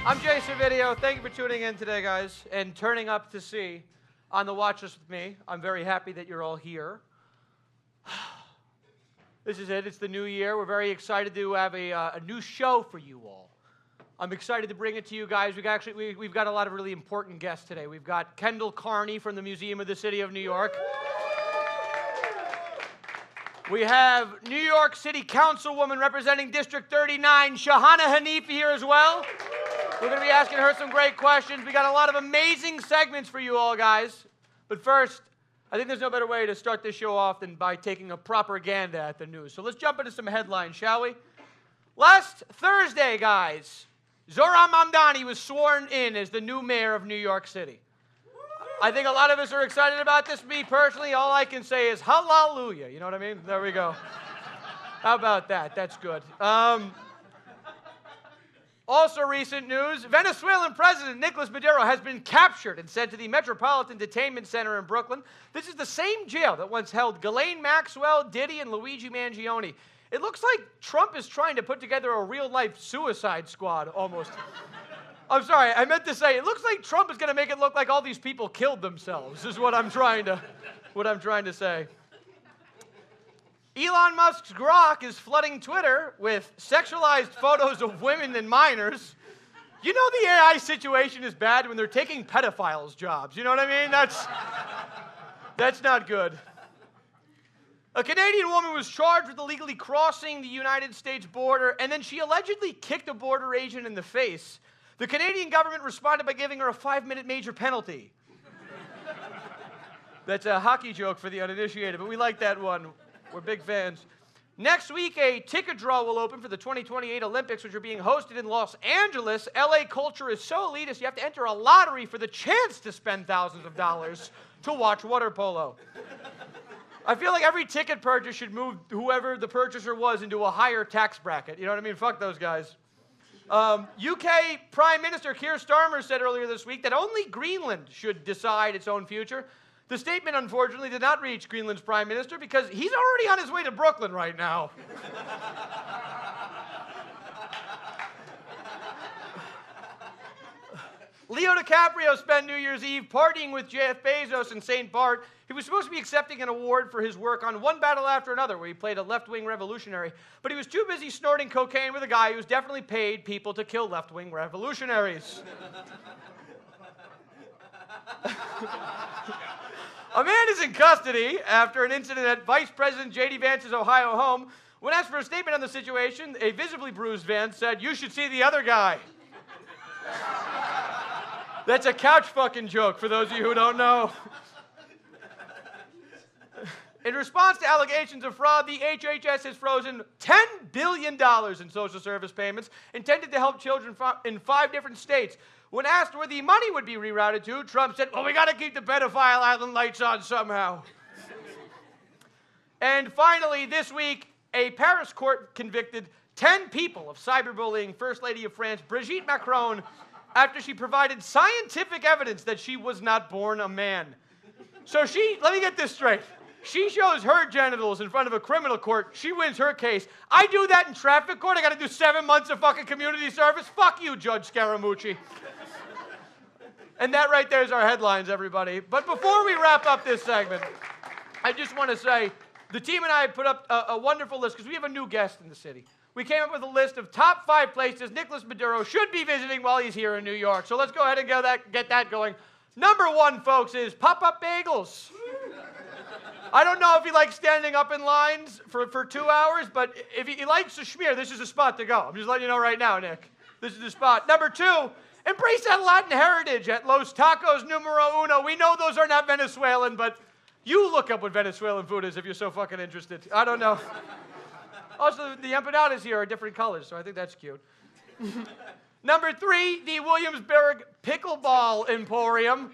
I'm Jay Servedio. Thank you for tuning in today, guys, and turning up to see on the Watchlist with me. I'm very happy that you're all here. This is it. It's the new year. We're very excited to have a new show for you all. I'm excited to bring it to you guys. We've got a lot of really important guests today. We've got Kendall Carney from the Museum of the City of New York. We have New York City Councilwoman representing District 39, Shahana Hanif, here as well. We're going to be asking her some great questions. We got a lot of amazing segments for you all, guys. But first, I think there's no better way to start this show off than by taking a propaganda at the news. So let's jump into some headlines, shall we? Last Thursday, guys, Zohran Mamdani was sworn in as the new mayor of New York City. I think a lot of us are excited about this. Me, personally, all I can say is hallelujah. You know what I mean? There we go. How about that? That's good. Also recent news, Venezuelan President Nicolas Maduro has been captured and sent to the Metropolitan Detainment Center in Brooklyn. This is the same jail that once held Ghislaine Maxwell, Diddy, and Luigi Mangione. It looks like Trump is trying to put together a real-life suicide squad, almost. I'm sorry, I meant to say, it looks like Trump is going to make it look like all these people killed themselves, is what I'm trying to say. Elon Musk's Grok is flooding Twitter with sexualized photos of women and minors. You know the AI situation is bad when they're taking pedophiles' jobs. You know what I mean? That's not good. A Canadian woman was charged with illegally crossing the United States border, and then she allegedly kicked a border agent in the face. The Canadian government responded by giving her a 5-minute major penalty. That's a hockey joke for the uninitiated, but we like that one. We're big fans. Next week, a ticket draw will open for the 2028 Olympics, which are being hosted in Los Angeles. LA culture is so elitist, you have to enter a lottery for the chance to spend thousands of dollars to watch water polo. I feel like every ticket purchase should move whoever the purchaser was into a higher tax bracket. You know what I mean? Fuck those guys. UK Prime Minister Keir Starmer said earlier this week that only Greenland should decide its own future. The statement, unfortunately, did not reach Greenland's prime minister because he's already on his way to Brooklyn right now. Leo DiCaprio spent New Year's Eve partying with Jeff Bezos in St. Bart. He was supposed to be accepting an award for his work on One Battle After Another, where he played a left-wing revolutionary, but he was too busy snorting cocaine with a guy who's definitely paid people to kill left-wing revolutionaries. A man is in custody after an incident at Vice President J.D. Vance's Ohio home. When asked for a statement on the situation, a visibly bruised Vance said, "You should see the other guy." That's a couch fucking joke for those of you who don't know. In response to allegations of fraud, the HHS has frozen $10 billion in social service payments intended to help children in 5 different states. When asked where the money would be rerouted to, Trump said, well, we got to keep the pedophile island lights on somehow. And finally, this week, a Paris court convicted 10 people of cyberbullying First Lady of France, Brigitte Macron, after she provided scientific evidence that she was not born a man. So let me get this straight. She shows her genitals in front of a criminal court. She wins her case. I do that in traffic court. I got to do 7 months of fucking community service. Fuck you, Judge Scaramucci. And that right there is our headlines, everybody. But before we wrap up this segment, I just want to say the team and I put up a wonderful list because we have a new guest in the city. We came up with a list of top 5 places Nicolas Maduro should be visiting while he's here in New York. So let's go ahead and get that going. Number 1, folks, is Pop-Up Bagels. I don't know if he likes standing up in lines for 2 hours, but if he likes a schmear, this is a spot to go. I'm just letting you know right now, Nick. This is the spot. Number 2, embrace that Latin heritage at Los Tacos Numero Uno. We know those are not Venezuelan, but you look up what Venezuelan food is if you're so fucking interested. I don't know. Also, the empanadas here are different colors, so I think that's cute. Number 3, the Williamsburg Pickleball Emporium.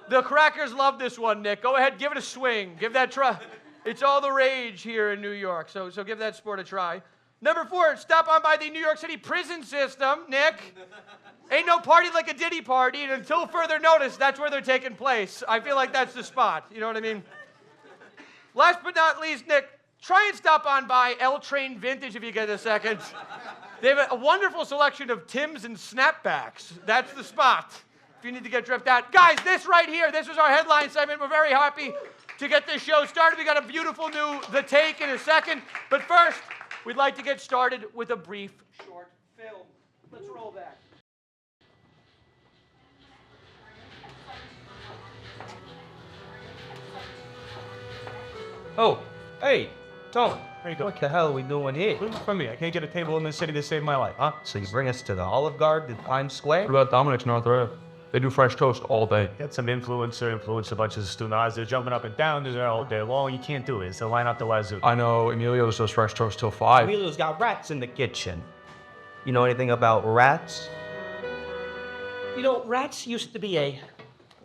The crackers love this one, Nick. Go ahead, give it a swing. Give that try. It's all the rage here in New York, so give that sport a try. Number 4, stop on by the New York City prison system, Nick. Ain't no party like a Diddy party, and until further notice, that's where they're taking place. I feel like that's the spot. You know what I mean? Last but not least, Nick, try and stop on by L Train Vintage if you get a second. They have a wonderful selection of Timbs and snapbacks. That's the spot if you need to get dripped out. Guys, this right here, this was our headline segment. We're very happy to get this show started. We got a beautiful new The Take in a second. But first, we'd like to get started with a brief short film. Let's roll that. Oh, hey, Tone. There you go. What the hell are we doing here? Look from me. I can't get a table in this city to save my life, huh? So you bring us to the Olive Garden in Times Square? What about Dominic's North Ave? They do fresh toast all day. Got some influence a bunch of Stunas. They're jumping up and down there all day long. You can't do it. It's a line out the wazoo. I know. Emilio's does fresh toast till 5. Emilio's got rats in the kitchen. You know anything about rats? You know, rats used to be a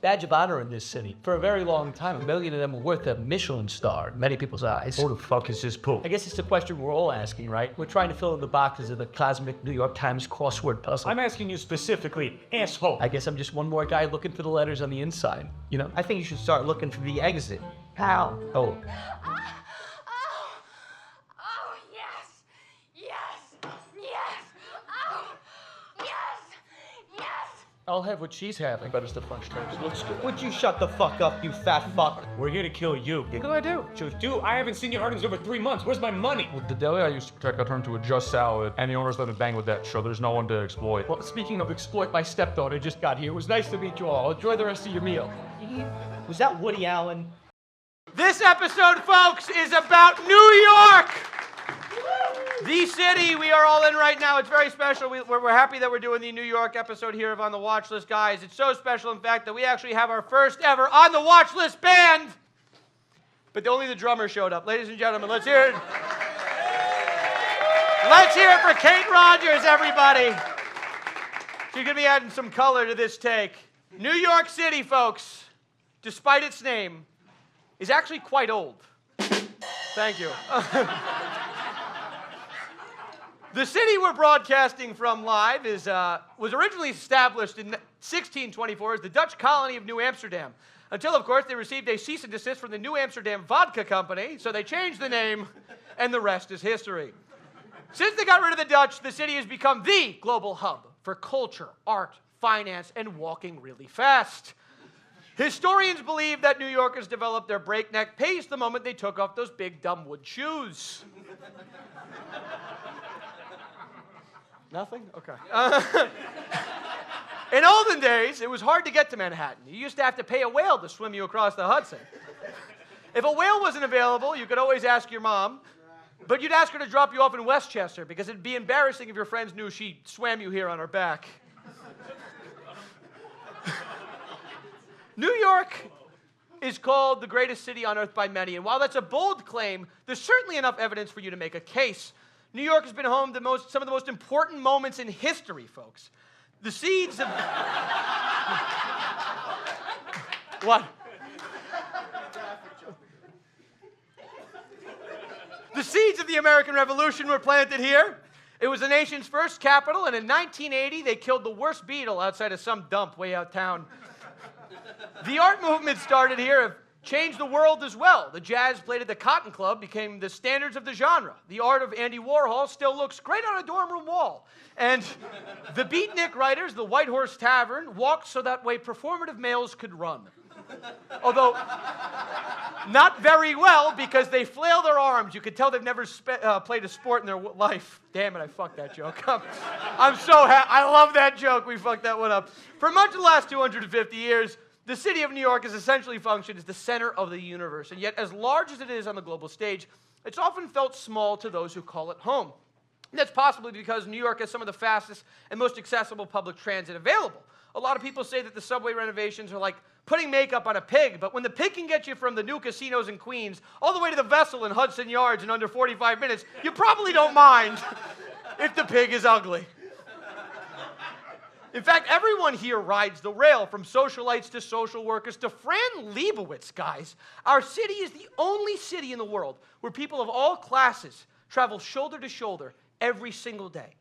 badge of honor in this city. For a very long time, 1 million of them were worth a Michelin star in many people's eyes. Who the fuck is this poop? I guess it's the question we're all asking, right? We're trying to fill in the boxes of the cosmic New York Times crossword puzzle. I'm asking you specifically, asshole. I guess I'm just one more guy looking for the letters on the inside, you know? I think you should start looking for the exit. Pal. Oh. Oh, yes! Yes! Yes! Oh, yes! Yes! I'll have what she's having, but it's the fresh toast. Looks good. Would you shut the fuck up, you fat fuck? We're here to kill you. What do I do? Dude, I haven't seen your earnings over 3 months. Where's my money? Well, the deli I used to protect got turned into a just salad, and the owners let me bang with that, so there's no one to exploit. Well, speaking of exploit, my stepdaughter just got here. It was nice to meet you all. Enjoy the rest of your meal. Was that Woody Allen? This episode, folks, is about New York! The city we are all in right now. It's very special. We're happy that we're doing the New York episode here of On the Watchlist, guys. It's so special, in fact, that we actually have our first ever On the Watchlist band. But only the drummer showed up. Ladies and gentlemen, let's hear it. Let's hear it for Kate Rogers, everybody. She's going to be adding some color to this take. New York City, folks, despite its name, is actually quite old. Thank you. The city we're broadcasting from live was originally established in 1624 as the Dutch colony of New Amsterdam, until, of course, they received a cease and desist from the New Amsterdam Vodka Company, so they changed the name, and the rest is history. Since they got rid of the Dutch, the city has become the global hub for culture, art, finance, and walking really fast. Historians believe that New Yorkers developed their breakneck pace the moment they took off those big dumb wood shoes. Nothing? Okay. In olden days, it was hard to get to Manhattan. You used to have to pay a whale to swim you across the Hudson. If a whale wasn't available, you could always ask your mom, but you'd ask her to drop you off in Westchester because it'd be embarrassing if your friends knew she swam you here on her back. New York is called the greatest city on earth by many, and while that's a bold claim, there's certainly enough evidence for you to make a case. New York has been home to some of the most important moments in history, folks. The seeds of... What? The seeds of the American Revolution were planted here. It was the nation's first capital, and in 1980, they killed the worst beetle outside of some dump way out town. The art movement started here have changed the world as well. The jazz played at the Cotton Club became the standards of the genre. The art of Andy Warhol still looks great on a dorm room wall. And the beatnik writers, the White Horse Tavern, walked so that way performative males could run. Although, not very well, because they flail their arms. You could tell they've never played a sport in their life. Damn it, I fucked that joke up. I'm so happy. I love that joke. We fucked that one up. For much of the last 250 years, the city of New York has essentially functioned as the center of the universe, and yet as large as it is on the global stage, it's often felt small to those who call it home. And that's possibly because New York has some of the fastest and most accessible public transit available. A lot of people say that the subway renovations are like putting makeup on a pig, but when the pig can get you from the new casinos in Queens all the way to the Vessel in Hudson Yards in under 45 minutes, you probably don't mind if the pig is ugly. In fact, everyone here rides the rail, from socialites to social workers to Fran Lebowitz, guys. Our city is the only city in the world where people of all classes travel shoulder to shoulder every single day.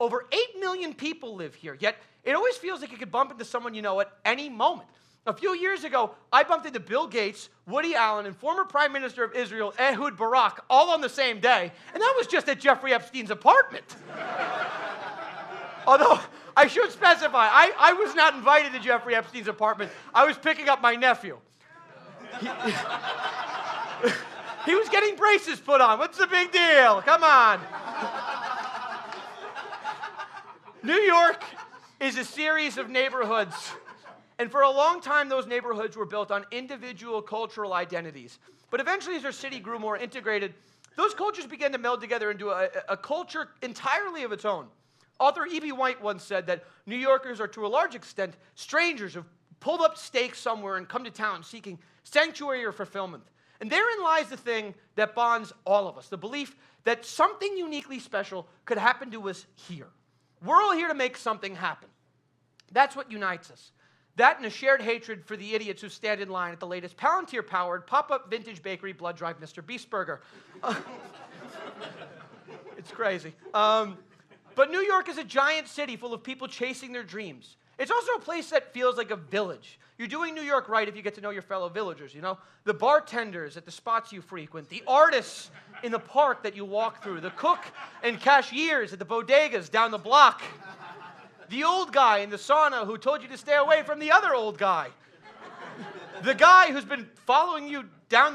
Over 8 million people live here, yet it always feels like you could bump into someone you know at any moment. A few years ago, I bumped into Bill Gates, Woody Allen, and former Prime Minister of Israel, Ehud Barak, all on the same day. And that was just at Jeffrey Epstein's apartment. Although, I should specify, I was not invited to Jeffrey Epstein's apartment. I was picking up my nephew. He was getting braces put on. What's the big deal? Come on. New York is a series of neighborhoods. And for a long time, those neighborhoods were built on individual cultural identities. But eventually, as our city grew more integrated, those cultures began to meld together into a culture entirely of its own. Author E.B. White once said that New Yorkers are, to a large extent, strangers who've pulled up stakes somewhere and come to town seeking sanctuary or fulfillment. And therein lies the thing that bonds all of us, the belief that something uniquely special could happen to us here. We're all here to make something happen. That's what unites us. That and a shared hatred for the idiots who stand in line at the latest Palantir-powered pop-up vintage bakery blood drive Mr. Beast burger. It's crazy. But New York is a giant city full of people chasing their dreams. It's also a place that feels like a village. You're doing New York right if you get to know your fellow villagers, you know? The bartenders at the spots you frequent, the artists in the park that you walk through, the cook and cashiers at the bodegas down the block, the old guy in the sauna who told you to stay away from the other old guy, the guy who's been following you down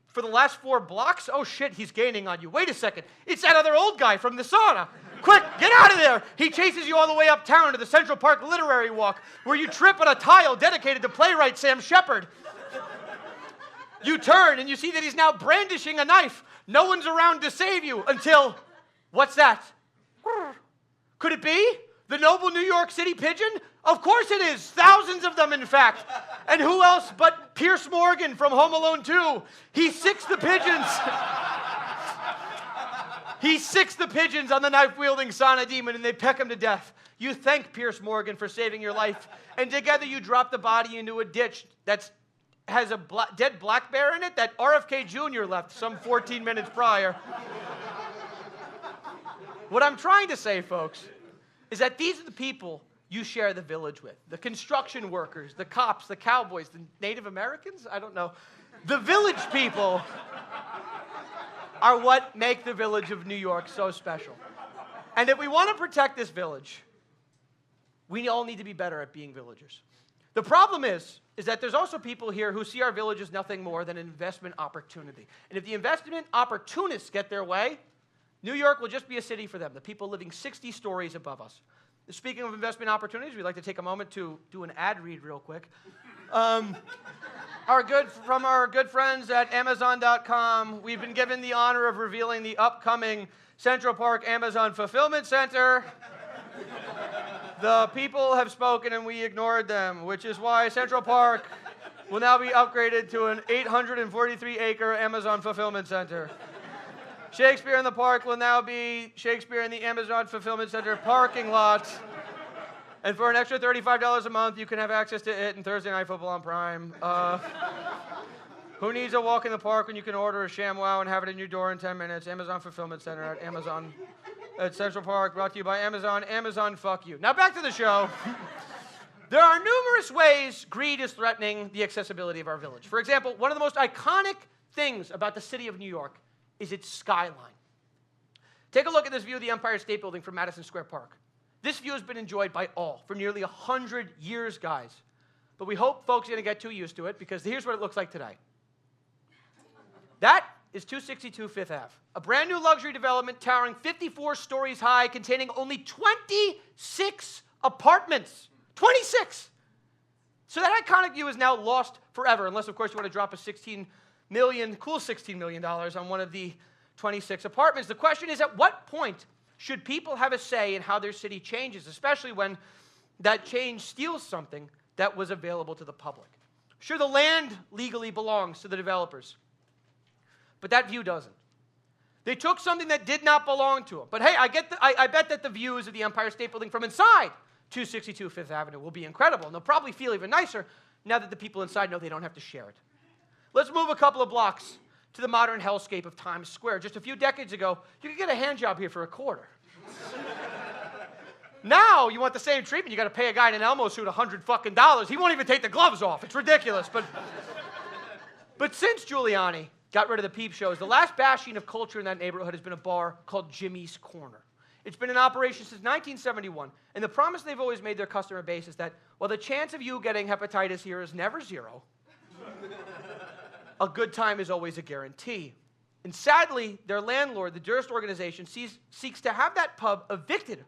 for the last 4 blocks. Oh shit, he's gaining on you. Wait a second, it's that other old guy from the sauna. Quick, get out of there! He chases you all the way uptown to the Central Park Literary Walk, where you trip on a tile dedicated to playwright Sam Shepard. You turn and you see that he's now brandishing a knife. No one's around to save you until, what's that? Could it be the noble New York City pigeon? Of course it is. Thousands of them, in fact. And who else but Pierce Morgan from Home Alone 2? He sicks the pigeons. He sicks the pigeons on the knife-wielding sauna demon, and they peck him to death. You thank Pierce Morgan for saving your life, and together you drop the body into a ditch that has a dead black bear in it that RFK Jr. left some 14 minutes prior. What I'm trying to say, folks, is that these are the people you share the village with. The construction workers, the cops, the cowboys, the Native Americans? I don't know. The village people are what make the village of New York so special. And if we want to protect this village, we all need to be better at being villagers. The problem is that there's also people here who see our village as nothing more than an investment opportunity. And if the investment opportunists get their way, New York will just be a city for them, the people living 60 stories above us. Speaking of investment opportunities, we'd like to take a moment to do an ad read real quick. Our good friends at Amazon.com, we've been given the honor of revealing the upcoming Central Park Amazon Fulfillment Center. The people have spoken and we ignored them, which is why Central Park will now be upgraded to an 843-acre Amazon Fulfillment Center. Shakespeare in the Park will now be Shakespeare in the Amazon Fulfillment Center parking lot. And for an extra $35 a month, you can have access to it and Thursday Night Football on Prime. Who needs a walk in the park when you can order a ShamWow and have it in your door in 10 minutes? Amazon Fulfillment Center at Amazon at Central Park, brought to you by Amazon. Amazon, fuck you. Now back to the show. There are numerous ways greed is threatening the accessibility of our village. For example, one of the most iconic things about the city of New York is its skyline. Take a look at this view of the Empire State Building from Madison Square Park. This view has been enjoyed by all for nearly 100 years, guys. But we hope folks are going to get too used to it, because here's what it looks like today. That is 262 Fifth Ave, a brand new luxury development towering 54 stories high, containing only 26 apartments. 26! So that iconic view is now lost forever, unless, of course, you want to drop a $16 million on one of the 26 apartments. The question is, at what point should people have a say in how their city changes, especially when that change steals something that was available to the public? Sure, the land legally belongs to the developers, but that view doesn't. They took something that did not belong to them. But hey, I bet that the views of the Empire State Building from inside 262 Fifth Avenue will be incredible, and they'll probably feel even nicer now that the people inside know they don't have to share it. Let's move a couple of blocks to the modern hellscape of Times Square. Just a few decades ago, you could get a hand job here for $0.25. Now, you want the same treatment, you got to pay a guy in an Elmo suit $100 He won't even take the gloves off. It's ridiculous. But since Giuliani got rid of the peep shows, the last bastion of culture in that neighborhood has been a bar called Jimmy's Corner. It's been in operation since 1971, and the promise they've always made their customer base is that, while the chance of you getting hepatitis here is never zero, a good time is always a guarantee. And sadly, their landlord, the Dist organization, seeks to have that pub evicted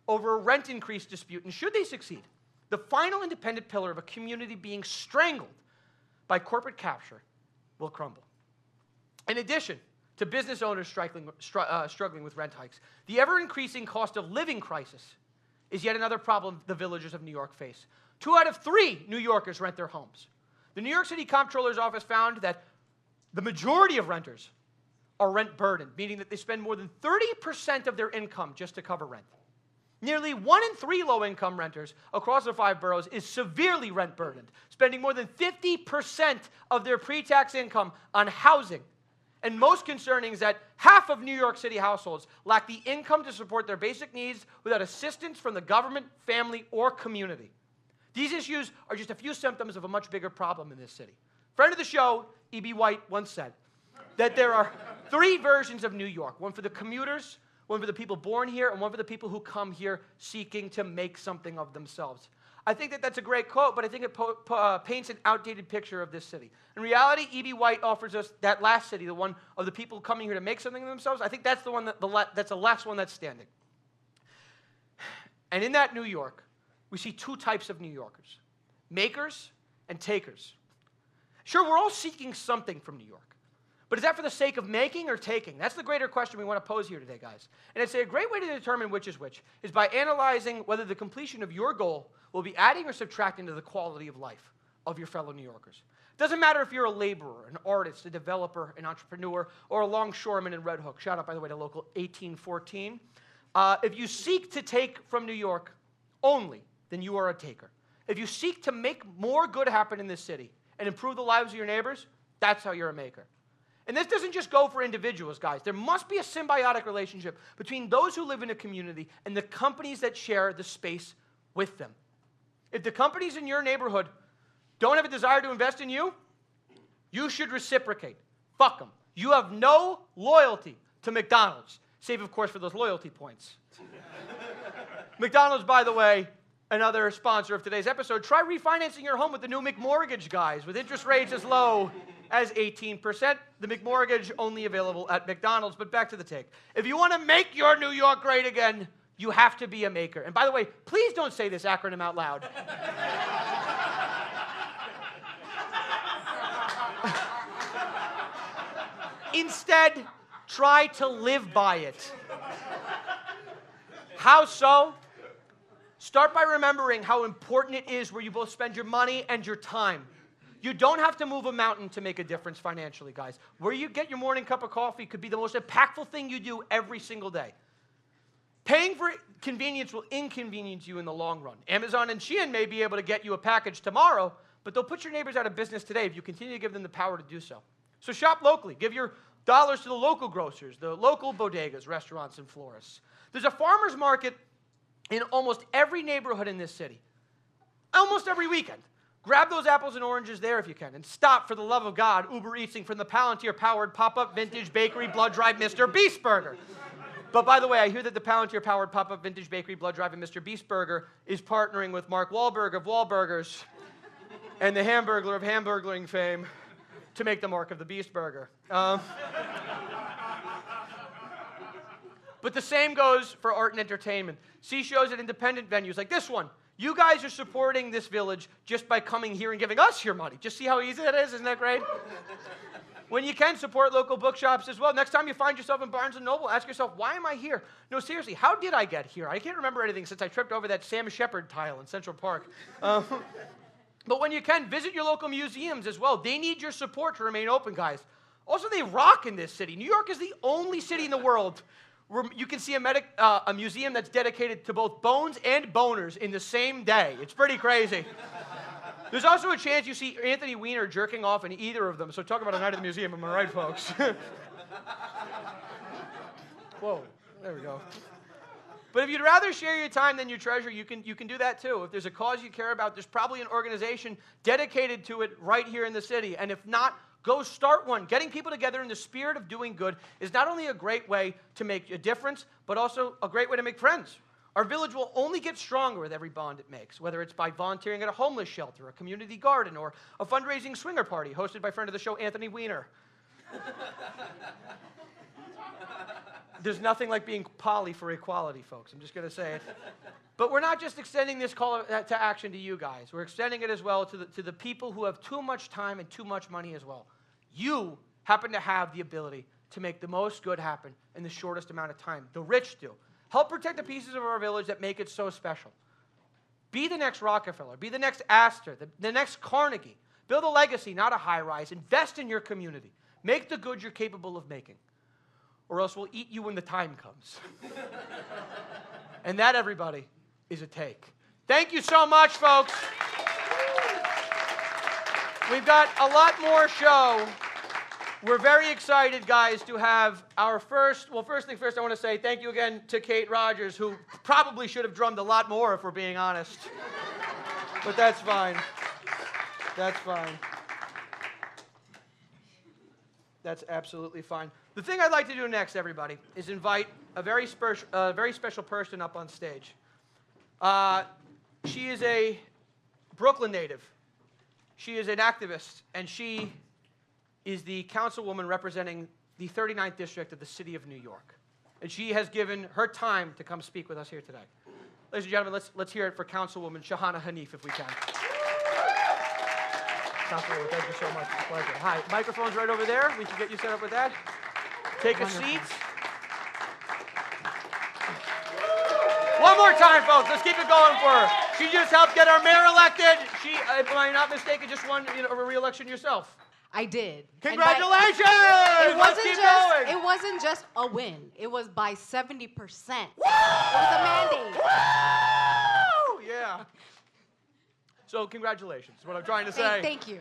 over a rent increase dispute. And should they succeed, the final independent pillar of a community being strangled by corporate capture will crumble. In addition to business owners struggling with rent hikes, the ever-increasing cost of living crisis is yet another problem the villagers of New York face. 2 out of 3 New Yorkers rent their homes. The New York City Comptroller's office found that the majority of renters are rent burdened, meaning that they spend more than 30% of their income just to cover rent. Nearly 1 in 3 low-income renters across the 5 boroughs is severely rent burdened, spending more than 50% of their pre-tax income on housing. And most concerning is that half of New York City households lack the income to support their basic needs without assistance from the government, family, or community. These issues are just a few symptoms of a much bigger problem in this city. Friend of the show, E.B. White, once said that there are 3 versions of New York: one for the commuters, one for the people born here, and one for the people who come here seeking to make something of themselves. I think that that's a great quote, but I think it paints an outdated picture of this city. In reality, E.B. White offers us that last city, the one of the people coming here to make something of themselves. I think that's the one that's the last one that's standing. And in that New York, we see 2 types of New Yorkers: makers and takers. Sure, we're all seeking something from New York. But is that for the sake of making or taking? That's the greater question we want to pose here today, guys. And I'd say a great way to determine which is which is by analyzing whether the completion of your goal will be adding or subtracting to the quality of life of your fellow New Yorkers. It doesn't matter if you're a laborer, an artist, a developer, an entrepreneur, or a longshoreman in Red Hook. Shout out, by the way, to local 1814. If you seek to take from New York only, then you are a taker. If you seek to make more good happen in this city and improve the lives of your neighbors, that's how you're a maker. And this doesn't just go for individuals, guys. There must be a symbiotic relationship between those who live in a community and the companies that share the space with them. If the companies in your neighborhood don't have a desire to invest in you, you should reciprocate. Fuck them. You have no loyalty to McDonald's, save, of course, for those loyalty points. McDonald's, by the way, another sponsor of today's episode. Try refinancing your home with the new McMortgage, guys, with interest rates as low as 18%. The McMortgage only available at McDonald's. But back to the take. If you want to make your New York great again, you have to be a maker. And by the way, please don't say this acronym out loud. Instead, try to live by it. How so? Start by remembering how important it is where you both spend your money and your time. You don't have to move a mountain to make a difference financially, guys. Where you get your morning cup of coffee could be the most impactful thing you do every single day. Paying for convenience will inconvenience you in the long run. Amazon and Shein may be able to get you a package tomorrow, but they'll put your neighbors out of business today if you continue to give them the power to do so. So shop locally. Give your dollars to the local grocers, the local bodegas, restaurants, and florists. There's a farmer's market in almost every neighborhood in this city, almost every weekend. Grab those apples and oranges there if you can, and stop, for the love of God, Uber Eatsing from the Palantir-powered pop-up vintage bakery blood-drive Mr. Beast Burger. But by the way, I hear that the Palantir-powered pop-up vintage bakery blood-drive and Mr. Beast Burger is partnering with Mark Wahlberg of Wahlburgers and the Hamburglar of Hamburgling fame to make the Mark of the Beast Burger. But the same goes for art and entertainment. See shows at independent venues like this one. You guys are supporting this village just by coming here and giving us your money. Just see how easy that is? Isn't that great? When you can, support local bookshops as well. Next time you find yourself in Barnes & Noble, ask yourself, why am I here? No, seriously, how did I get here? I can't remember anything since I tripped over that Sam Shepard tile in Central Park. But when you can, visit your local museums as well. They need your support to remain open, guys. Also, they rock in this city. New York is the only city in the world where you can see a museum that's dedicated to both bones and boners in the same day. It's pretty crazy. There's also a chance you see Anthony Weiner jerking off in either of them. So talk about a night at the museum, am I right, folks? Whoa, there we go. But if you'd rather share your time than your treasure, you can do that too. If there's a cause you care about, there's probably an organization dedicated to it right here in the city. And if not, go start one. Getting people together in the spirit of doing good is not only a great way to make a difference, but also a great way to make friends. Our village will only get stronger with every bond it makes, whether it's by volunteering at a homeless shelter, a community garden, or a fundraising swinger party hosted by friend of the show, Anthony Weiner. There's nothing like being poly for equality, folks. I'm just going to say it. But we're not just extending this call to action to you guys. We're extending it as well to the people who have too much time and too much money as well. You happen to have the ability to make the most good happen in the shortest amount of time. The rich do. Help protect the pieces of our village that make it so special. Be the next Rockefeller. Be the next Astor, the next Carnegie. Build a legacy, not a high-rise. Invest in your community. Make the good you're capable of making. Or else we'll eat you when the time comes. And that, everybody, is a take. Thank you so much, folks. We've got a lot more show. We're very excited, guys, to have our first thing first, I want to say thank you again to Kate Rogers, who probably should have drummed a lot more, if we're being honest. But that's fine. That's fine. That's absolutely fine. The thing I'd like to do next, everybody, is invite a very special person up on stage. She is a Brooklyn native. She is an activist, and she is the councilwoman representing the 39th district of the city of New York. And she has given her time to come speak with us here today. Ladies and gentlemen, let's hear it for Councilwoman Shahana Hanif, if we can. Councilwoman, thank you so much. It's a pleasure. Hi, microphone's right over there. We can get you set up with that. Take a seat. One more time, folks. Let's keep it going for her. She just helped get our mayor elected. She, if I'm not mistaken, just won a re-election yourself. I did. Congratulations! It wasn't just a win. It was by 70%. Woo! It was a mandate. Woo! Yeah. So congratulations, is what I'm trying to say. Thank you.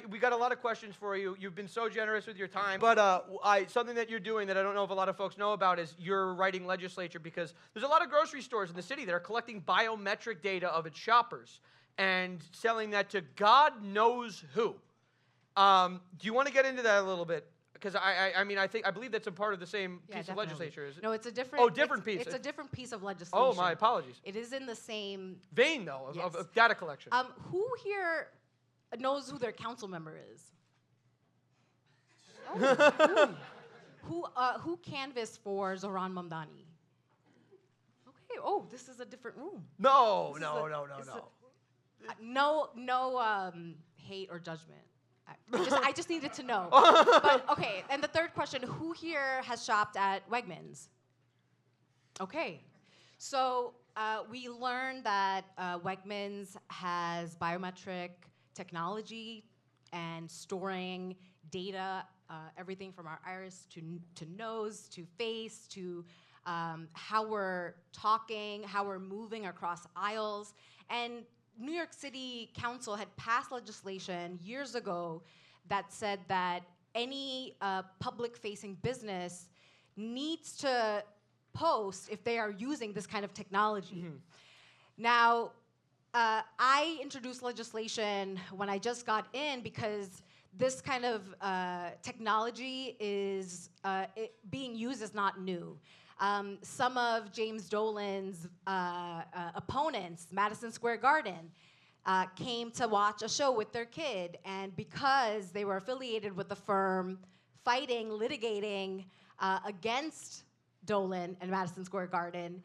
We got a lot of questions for you. You've been so generous with your time. But something that you're doing that I don't know if a lot of folks know about is you're writing legislature, because there's a lot of grocery stores in the city that are collecting biometric data of its shoppers and selling that to God knows who. Do you want to get into that a little bit? Because I believe that's a part of the same piece of legislature, is it? No, it's a different. Piece. It's a different piece of legislation. Oh, my apologies. It is in the same vein, though, of data collection. Who here knows who their council member is? Who canvassed for Zohran Mamdani? Okay. Oh, this is a different room. No. No hate or judgment. I just needed to know. But okay, and the third question, who here has shopped at Wegmans? Okay, so we learned that Wegmans has biometric technology and storing data, everything from our iris to nose to face to how we're talking, how we're moving across aisles. And New York City Council had passed legislation years ago that said that any public-facing business needs to post if they are using this kind of technology. Mm-hmm. Now, I introduced legislation when I just got in because this kind of technology is being used is not new. Some of James Dolan's opponents, Madison Square Garden, came to watch a show with their kid, and because they were affiliated with the firm litigating against Dolan and Madison Square Garden,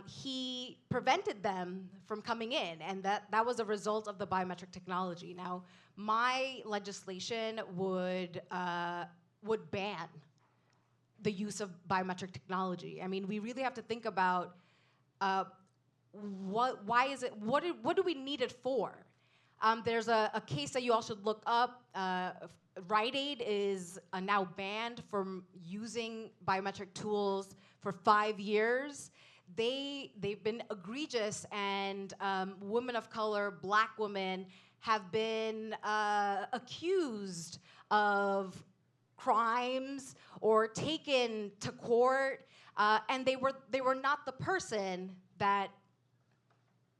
he prevented them from coming in, and that was a result of the biometric technology. Now, my legislation would ban the use of biometric technology. I mean, we really have to think about what do we need it for? There's a case that you all should look up. Rite Aid is now banned from using biometric tools for 5 years. They've been egregious, and women of color, Black women, have been accused of crimes or taken to court and they were not the person that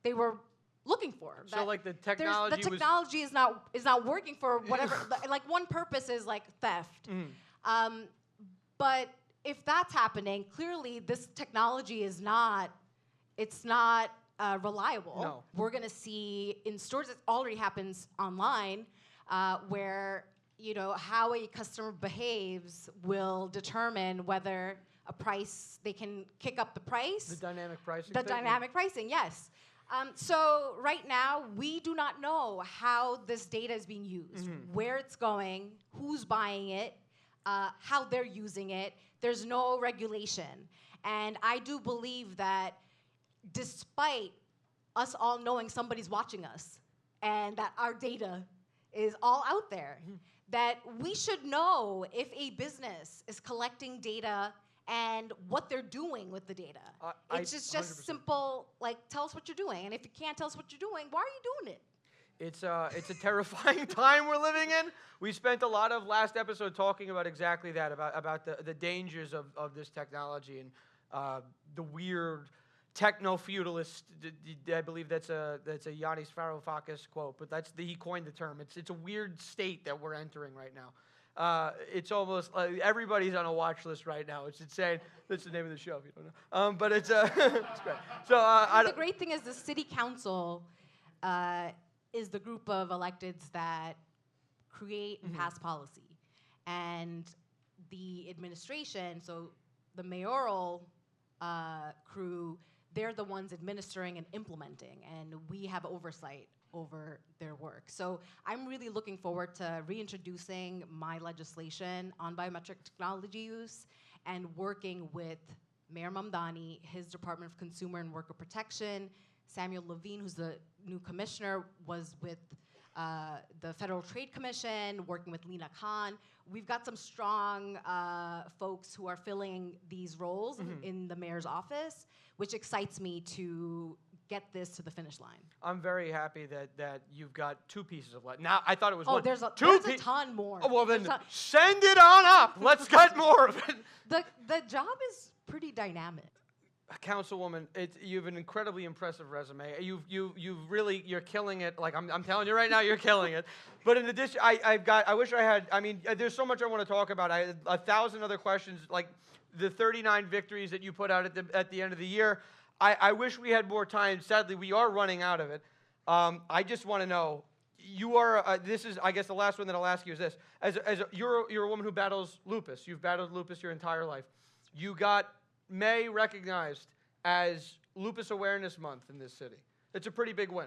they were looking for. So That like the technology the technology is not working for whatever. Like one purpose is like theft. But if that's happening, clearly this technology is not. It's not reliable. No. We're gonna see in stores. It already happens online, where how a customer behaves will determine whether a price they can kick up the price. The dynamic pricing. The dynamic pricing, yes. So right now, we do not know how this data is being used, where it's going, who's buying it, how they're using it. There's no regulation. And I do believe that despite us all knowing somebody's watching us and that our data is all out there, that we should know if a business is collecting data and what they're doing with the data. It's just 100%. simple, like, tell us what you're doing. And if you can't tell us what you're doing, why are you doing it? It's a terrifying time we're living in. We spent a lot of last episode talking about exactly that, about the dangers of this technology and the weird techno-feudalist. I believe that's a Yanis Varoufakis quote, but he coined the term. It's a weird state that we're entering right now. It's almost like everybody's on a watch list right now. It's insane. That's the name of the show if you don't know. But it's it's great. So the great thing is the city council is the group of electeds that create and pass policy, and the administration. So the mayoral crew, they're the ones administering and implementing, and we have oversight over their work. So I'm really looking forward to reintroducing my legislation on biometric technology use and working with Mayor Mamdani, his Department of Consumer and Worker Protection. Samuel Levine, who's the new commissioner, was with the Federal Trade Commission, working with Lena Khan. We've got some strong folks who are filling these roles in the mayor's office, which excites me to get this to the finish line. I'm very happy that you've got two pieces of Now, I thought it was Oh, one. there's a ton more. Oh, well, then There's a- send it on up. Let's get more of it. The job is pretty dynamic. Councilwoman, you have an incredibly impressive resume. You're killing it. Like I'm telling you right now, you're killing it. But in addition, I wish I had. I mean, there's so much I want to talk about. I had 1,000 other questions, like the 39 victories that you put out at the end of the year. I wish we had more time. Sadly, we are running out of it. I just want to know. You are. This is, I guess, the last one that I'll ask you is this: you're a woman who battles lupus. You've battled lupus your entire life. You got May recognized as Lupus Awareness Month in this city. It's a pretty big win.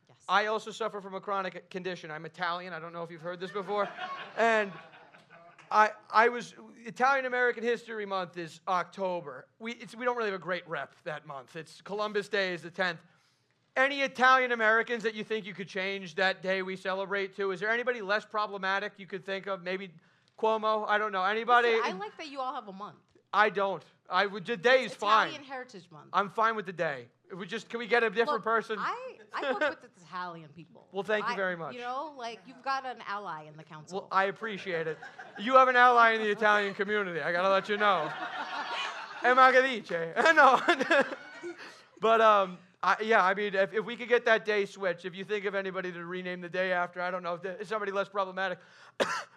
Yes. I also suffer from a chronic condition. I'm Italian. I don't know if you've heard this before. And Italian American History Month is October. We don't really have a great rep that month. It's Columbus Day is the 10th. Any Italian Americans that you think you could change that day we celebrate to? Is there anybody less problematic you could think of? Maybe Cuomo? I don't know. Anybody? Listen, I like that you all have a month. I don't. The day is fine. Italian Heritage Month. I'm fine with the day. Can we get a different person? I work with the Italian people. Well, thank you very much. You know, like, you've got an ally in the council. Well, I appreciate it. You have an ally in the Italian community. I gotta let you know. E magadice. No. But I mean, if we could get that day switched, if you think of anybody to rename the day after, I don't know, if somebody less problematic,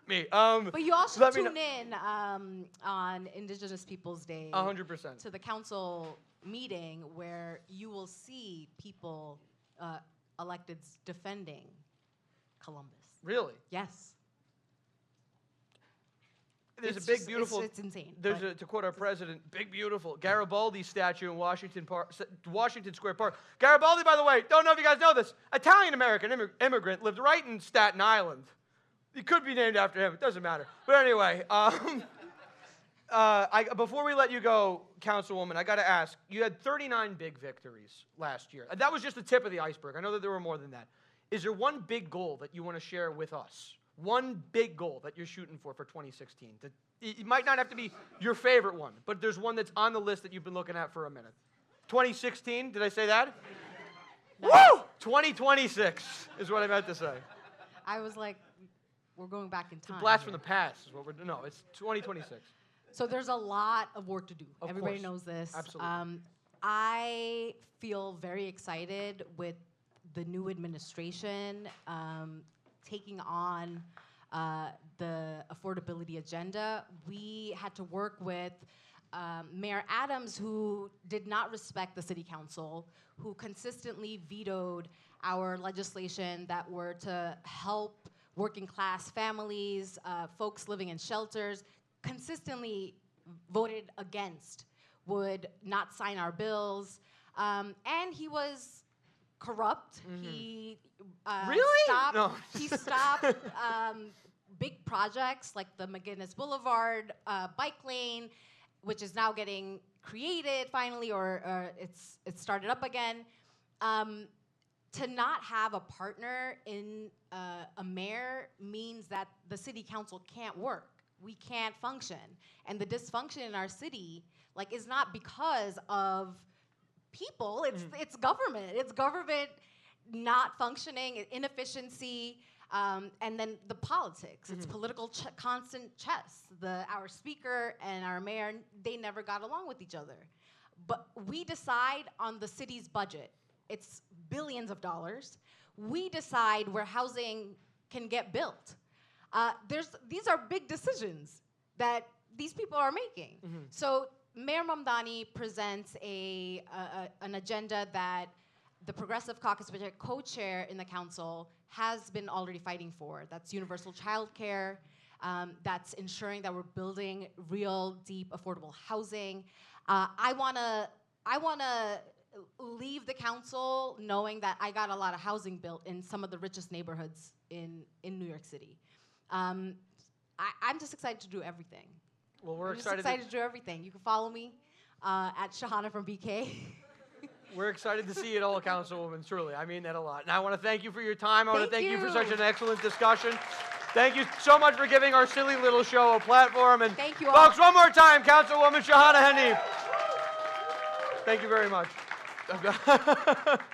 me. But you also tune in on Indigenous Peoples Day 100%. to the council meeting where you will see people, electeds, defending Columbus. Really? Yes. There's a big, beautiful. It's insane. To quote our president, big, beautiful Garibaldi statue in Washington Square Park. Garibaldi, by the way, don't know if you guys know this, Italian-American immigrant, lived right in Staten Island. He could be named after him. It doesn't matter. But anyway, before we let you go, Councilwoman, I got to ask, you had 39 big victories last year. That was just the tip of the iceberg. I know that there were more than that. Is there one big goal that you want to share with us? One big goal that you're shooting for 2016. It might not have to be your favorite one, but there's one that's on the list that you've been looking at for a minute. 2016, did I say that? Nice. Woo! 2026 is what I meant to say. I was like, we're going back in time. It's a blast from the past is what we're doing. No, it's 2026. So there's a lot of work to do. Of Everybody course. knows this. Absolutely. I feel very excited with the new administration taking on the affordability agenda. We had to work with Mayor Adams, who did not respect the city council, who consistently vetoed our legislation that were to help working class families, folks living in shelters, consistently voted against, would not sign our bills. And he was corrupt. He Really? stopped, No. he stopped big projects like the McGinnis Boulevard bike lane, which is now getting created finally, or it's started up again. To not have a partner in a mayor means that the city council can't work. We can't function. And the dysfunction in our city, like, is not because of people, it's government. It's government not functioning, inefficiency, and then the politics. It's political constant chess. Our speaker and our mayor, they never got along with each other. But we decide on the city's budget. It's billions of dollars. We decide where housing can get built. These are big decisions that these people are making. So Mayor Mamdani presents an agenda that the Progressive Caucus, which I co-chair in the council, has been already fighting for. That's universal childcare. That's ensuring that we're building real, deep, affordable housing. I wanna leave the council knowing that I got a lot of housing built in some of the richest neighborhoods in New York City. I'm just excited to do everything. Well, we're I'm just excited. excited to do everything. You can follow me at Shahana from BK. We're excited to see it all, Councilwoman, truly. I mean that a lot. And I want to thank you for your time. I want to thank you for such an excellent discussion. Thank you so much for giving our silly little show a platform. And Thank you all. folks, one more time, Councilwoman Shahana Hanif. Thank you very much.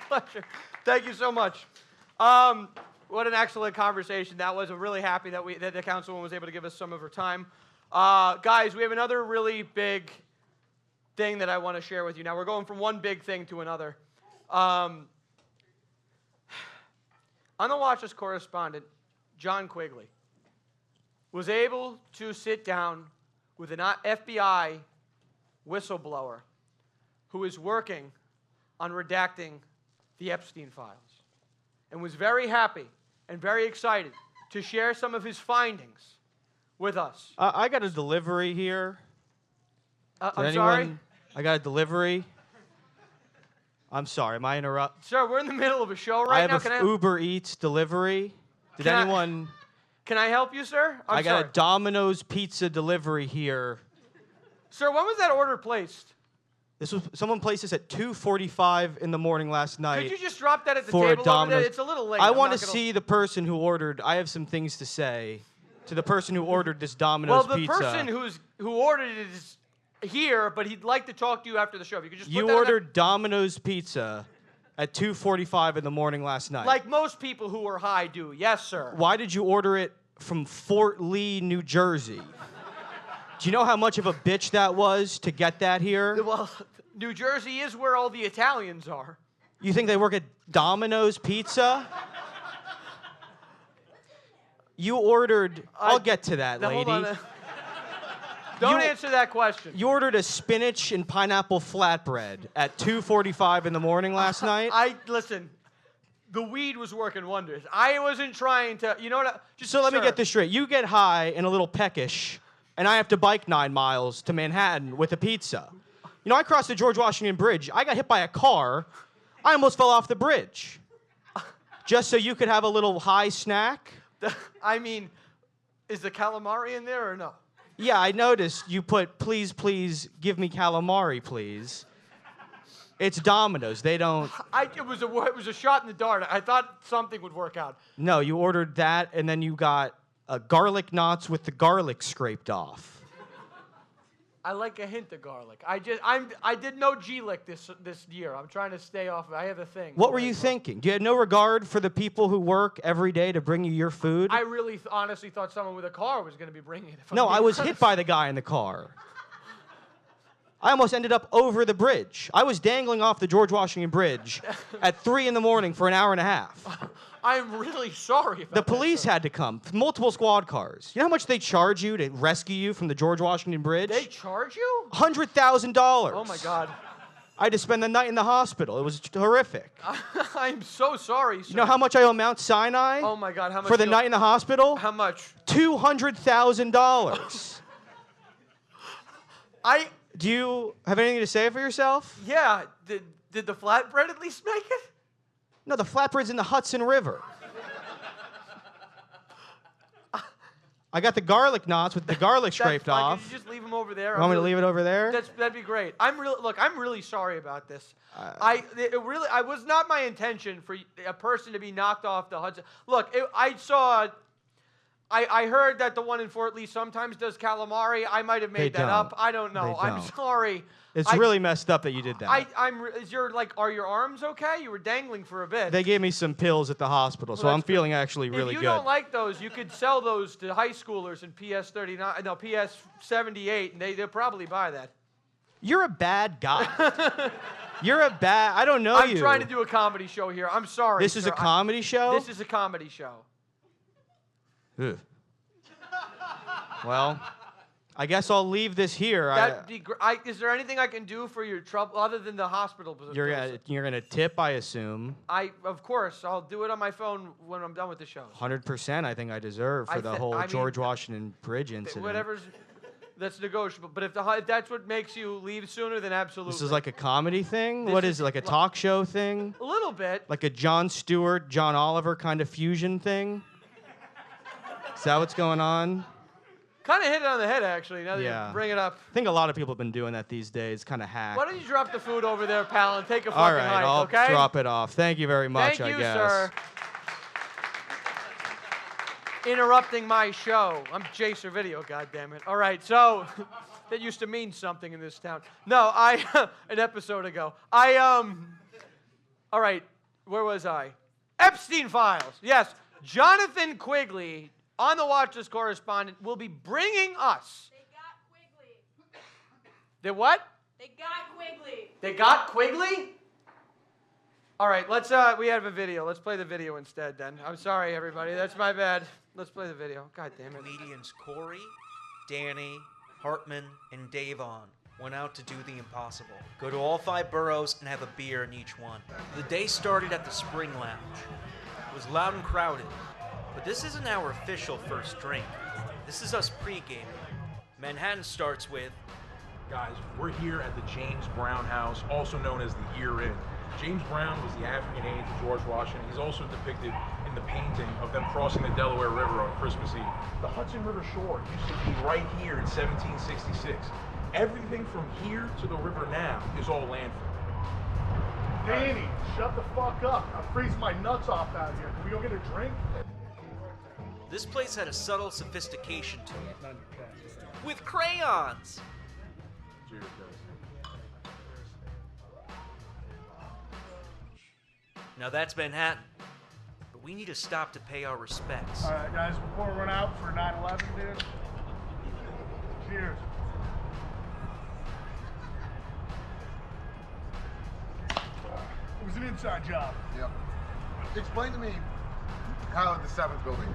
Pleasure. Thank you so much. What an excellent conversation that was. I'm really happy that the Councilwoman was able to give us some of her time. Guys, we have another really big thing that I want to share with you. Now, we're going from one big thing to another. On the Watchlist correspondent, John Quigley, was able to sit down with an FBI whistleblower who is working on redacting the Epstein files, and was very happy and very excited to share some of his findings with us. I got a delivery here. I'm sorry? I got a delivery. I'm sorry, am I interrupt? Sir, we're in the middle of a show right now. I have an Uber Eats delivery. Did anyone... Can I help you, sir? I got a Domino's pizza delivery here. Sir, when was that order placed? Someone placed this at 2:45 in the morning last night. Could you just drop that at the for table a Domino's. over there? It's a little late. I want to see the person who ordered. I have some things to say to the person who ordered this Domino's pizza. Well, the person who ordered it is here, but he'd like to talk to you after the show. If you could just put You that ordered Domino's pizza at 2:45 in the morning last night. like most people who are high do. Yes, sir. Why did you order it from Fort Lee, New Jersey? Do you know how much of a bitch that was to get that here? Well, New Jersey is where all the Italians are. You think they work at Domino's Pizza? You ordered... I'll get to that, Now, lady. hold on. Don't answer that question. You ordered a spinach and pineapple flatbread at 2:45 in the morning last night? Listen, the weed was working wonders. I wasn't trying to, you know what? So let me get this straight. You get high and a little peckish, and I have to bike 9 miles to Manhattan with a pizza. You know, I crossed the George Washington Bridge. I got hit by a car. I almost fell off the bridge. Just so you could have a little high snack? I mean, is the calamari in there or no? Yeah, I noticed you put, please, please, give me calamari, please. It's Domino's. They don't... It was a shot in the dark. I thought something would work out. No, you ordered that, and then you got garlic knots with the garlic scraped off. I like a hint of garlic. I did no G-lick this year. I'm trying to stay off. I have a thing. What were you thinking? Do you have no regard for the people who work every day to bring you your food? I really honestly thought someone with a car was going to be bringing it. No, I was hit by the guy in the car. I almost ended up over the bridge. I was dangling off the George Washington Bridge at 3 in the morning for an hour and a half. I'm really sorry about The police that, sir. had to come, multiple squad cars. You know how much they charge you to rescue you from the George Washington Bridge? They charge you? $100,000. Oh my God. I had to spend the night in the hospital. It was horrific. I'm so sorry, sir. You know how much I owe Mount Sinai? Oh my God, how much? For the you- night in the hospital? How much? $200,000. I. Do you have anything to say for yourself? Yeah. Did the flatbread at least make it? No, the flatbread's in the Hudson River. I got the garlic knots with the garlic scraped That's fine. off. Could you just leave them over there? You want me to leave it over there? That'd be great. I'm really sorry about this. It was not my intention for a person to be knocked off the Hudson. Look, I heard that the one in Fort Lee sometimes does calamari. I might have made that up. I don't know. I'm sorry. It's really messed up that you did that. Are your arms okay? You were dangling for a bit. They gave me some pills at the hospital, so I'm feeling actually really good. If good. you don't like those, you could sell those to high schoolers in PS 78, and they'll probably buy that. You're a bad guy. I don't know you. I'm trying to do a comedy show here. I'm sorry. This is sir. a comedy show? This is a comedy show. Ugh. Well, I guess I'll leave this here. Is there anything I can do for your trouble other than the hospital? You're gonna tip, I assume. Of course, I'll do it on my phone when I'm done with the show. 100%, I think I deserve for the whole George Washington Bridge incident. That's negotiable. But if that's what makes you leave sooner, then absolutely. This is like a comedy thing? What is it, like a talk show thing? A little bit. Like a Jon Stewart, John Oliver kind of fusion thing? Is that what's going on? Kind of hit it on the head, actually, now that you bring it up. I think a lot of people have been doing that these days, kind of hack. Why don't you drop the food over there, pal, and take a fucking All right, hike, I'll okay? drop it off. Thank you very much, Thank you, I guess. sir. Interrupting my show. I'm Jay Servedio, goddammit. All right, so that used to mean something in this town. No, an episode ago. All right, where was I? Epstein Files. Yes, Jonathan Quigley, on the Watchlist correspondent, will be bringing us. They got Quigley. They what? They got Quigley. They got Quigley? All right, we have a video. Let's play the video instead then. I'm sorry, everybody. That's my bad. Let's play the video. God damn it. Comedians Corey, Danny, Hartman, and Davon went out to do the impossible. Go to all 5 boroughs and have a beer in each one. The day started at the Spring Lounge. It was loud and crowded. But this isn't our official first drink. This is us pre-gaming. Manhattan starts with... Guys, we're here at the James Brown House, also known as the Ear Inn. James Brown was the African aide to George Washington. He's also depicted in the painting of them crossing the Delaware River on Christmas Eve. The Hudson River shore used to be right here in 1766. Everything from here to the river now is all landfill. Danny, shut the fuck up. I'm freezing my nuts off out here. Can we go get a drink? This place had a subtle sophistication to it. With crayons! Now that's Manhattan. But we need to stop to pay our respects. All right, guys, before we run out for 9/11, dude. Cheers. It was an inside job. Yep. Explain to me how the 7th building.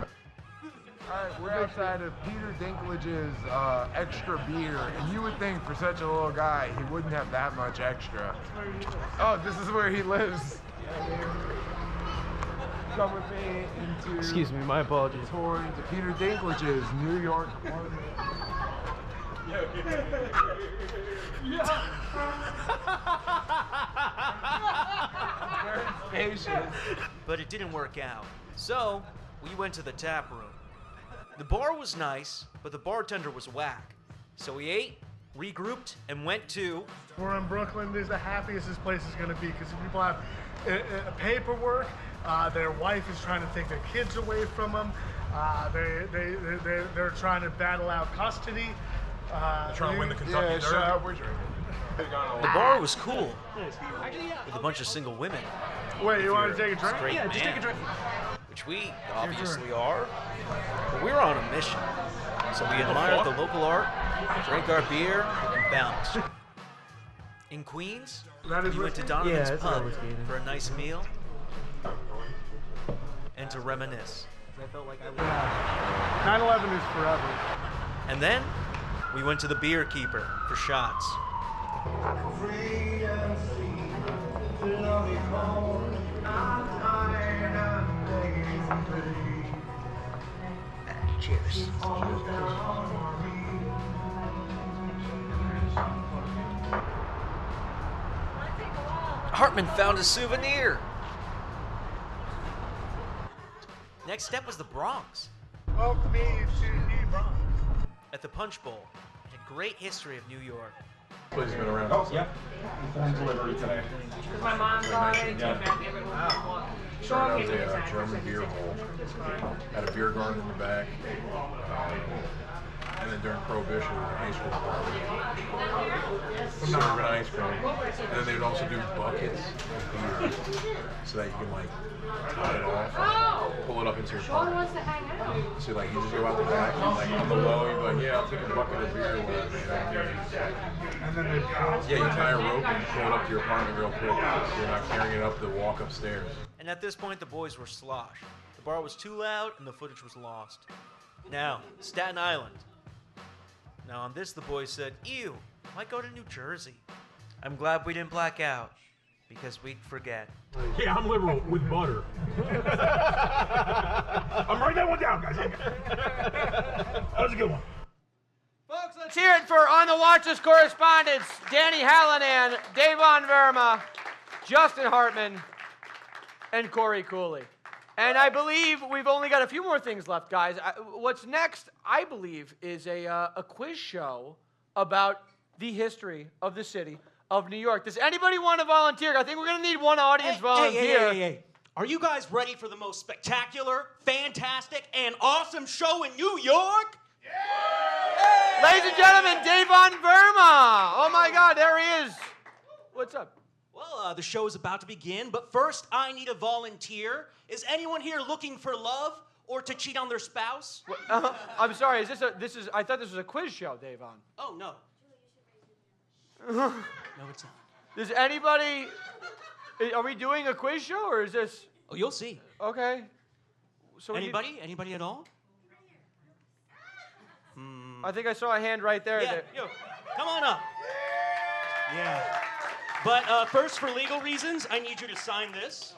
All right, we're outside of Peter Dinklage's extra beer, and you would think for such a little guy he wouldn't have that much extra. Oh, this is where he lives. Come with me into... Excuse me, my apologies. Tour into Peter Dinklage's New York apartment. But it didn't work out. So, we went to the tap room. The bar was nice, but the bartender was whack. So we ate, regrouped, and went to... We're in Brooklyn. This is the happiest this place is going to be because people have paperwork. Their wife is trying to take their kids away from them. They're trying to battle out custody. Trying to win the Kentucky Derby. Shut up, we're drinking. The bar was cool, with a bunch of single women. Wait, you want to take a drink? Straight Yeah, just take a drink. Which we obviously are, but we were on a mission. So we admired the local art, drank our beer, and bounced. In Queens, That is we went to whiskey? Donovan's Yeah, that's Pub whiskey. for a nice meal and to reminisce. I felt like I 9/11 is forever. And then we went to the Beer Keeper for shots. Cheers. Hartman found a souvenir. Next step was the Bronx. Welcome me to the Bronx. At the Punch Bowl, a great history of New York. Place has been around. Yep. Home delivery today. Because my mom got it, came back, everyone was Started out as a German beer hole. Had a beer garden in the back. And then during Prohibition, it was an ice cream bar. Serving ice cream. And then they would also do buckets of beer so that you can like tie it off, pull it up into your pocket. wants to hang out. So like you just go out the back and like on the low, you're like, yeah, I'll take a bucket of beer or whatever. You know? And then they Yeah, you tie a rope and you pull it up to your apartment real quick so you're not carrying it up the walk upstairs. And at this point, the boys were sloshed. The bar was too loud and the footage was lost. Now, Staten Island. Now on this, the boys said, ew, why go to New Jersey? I'm glad we didn't black out, because we'd forget. Yeah, I'm liberal with butter. I'm writing that one down, guys. That was a good one. Folks, let's hear it for On the Watchlist correspondents, Danny Hallinan, Davon Verma, Justin Hartman, and Corey Cooley. And I believe we've only got a few more things left, guys. What's next, I believe, is a quiz show about the history of the city of New York. Does anybody want to volunteer? I think we're going to need one audience volunteer. Hey. Are you guys ready for the most spectacular, fantastic, and awesome show in New York? Yeah! Ladies and gentlemen, Davon Verma. Oh, my God, there he is. What's up? Well, the show is about to begin, but first I need a volunteer. Is anyone here looking for love or to cheat on their spouse? I'm sorry, I thought this was a quiz show, Davon. Oh, no. No, it's not. Does anybody, are we doing a quiz show or is this? Oh, you'll see. Okay. So Anybody? Anybody at all? I think I saw a hand right there. Yeah, yo, come on up. Yeah. But first, for legal reasons, I need you to sign this.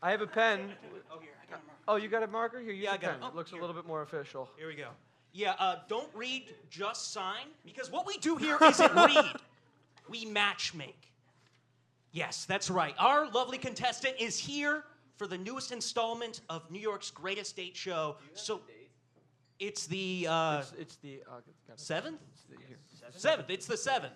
I have a pen. Oh, here, I got a marker. Oh, you got a marker? Here, use Yeah, a I got pen. it. Oh, It looks here. a little bit more official. Here we go. Yeah, don't read, just sign, because what we do here isn't read. We matchmake. Yes, that's right. Our lovely contestant is here for the newest installment of New York's greatest date show. So, it's the It's the 7th? 7th. It's the 7th.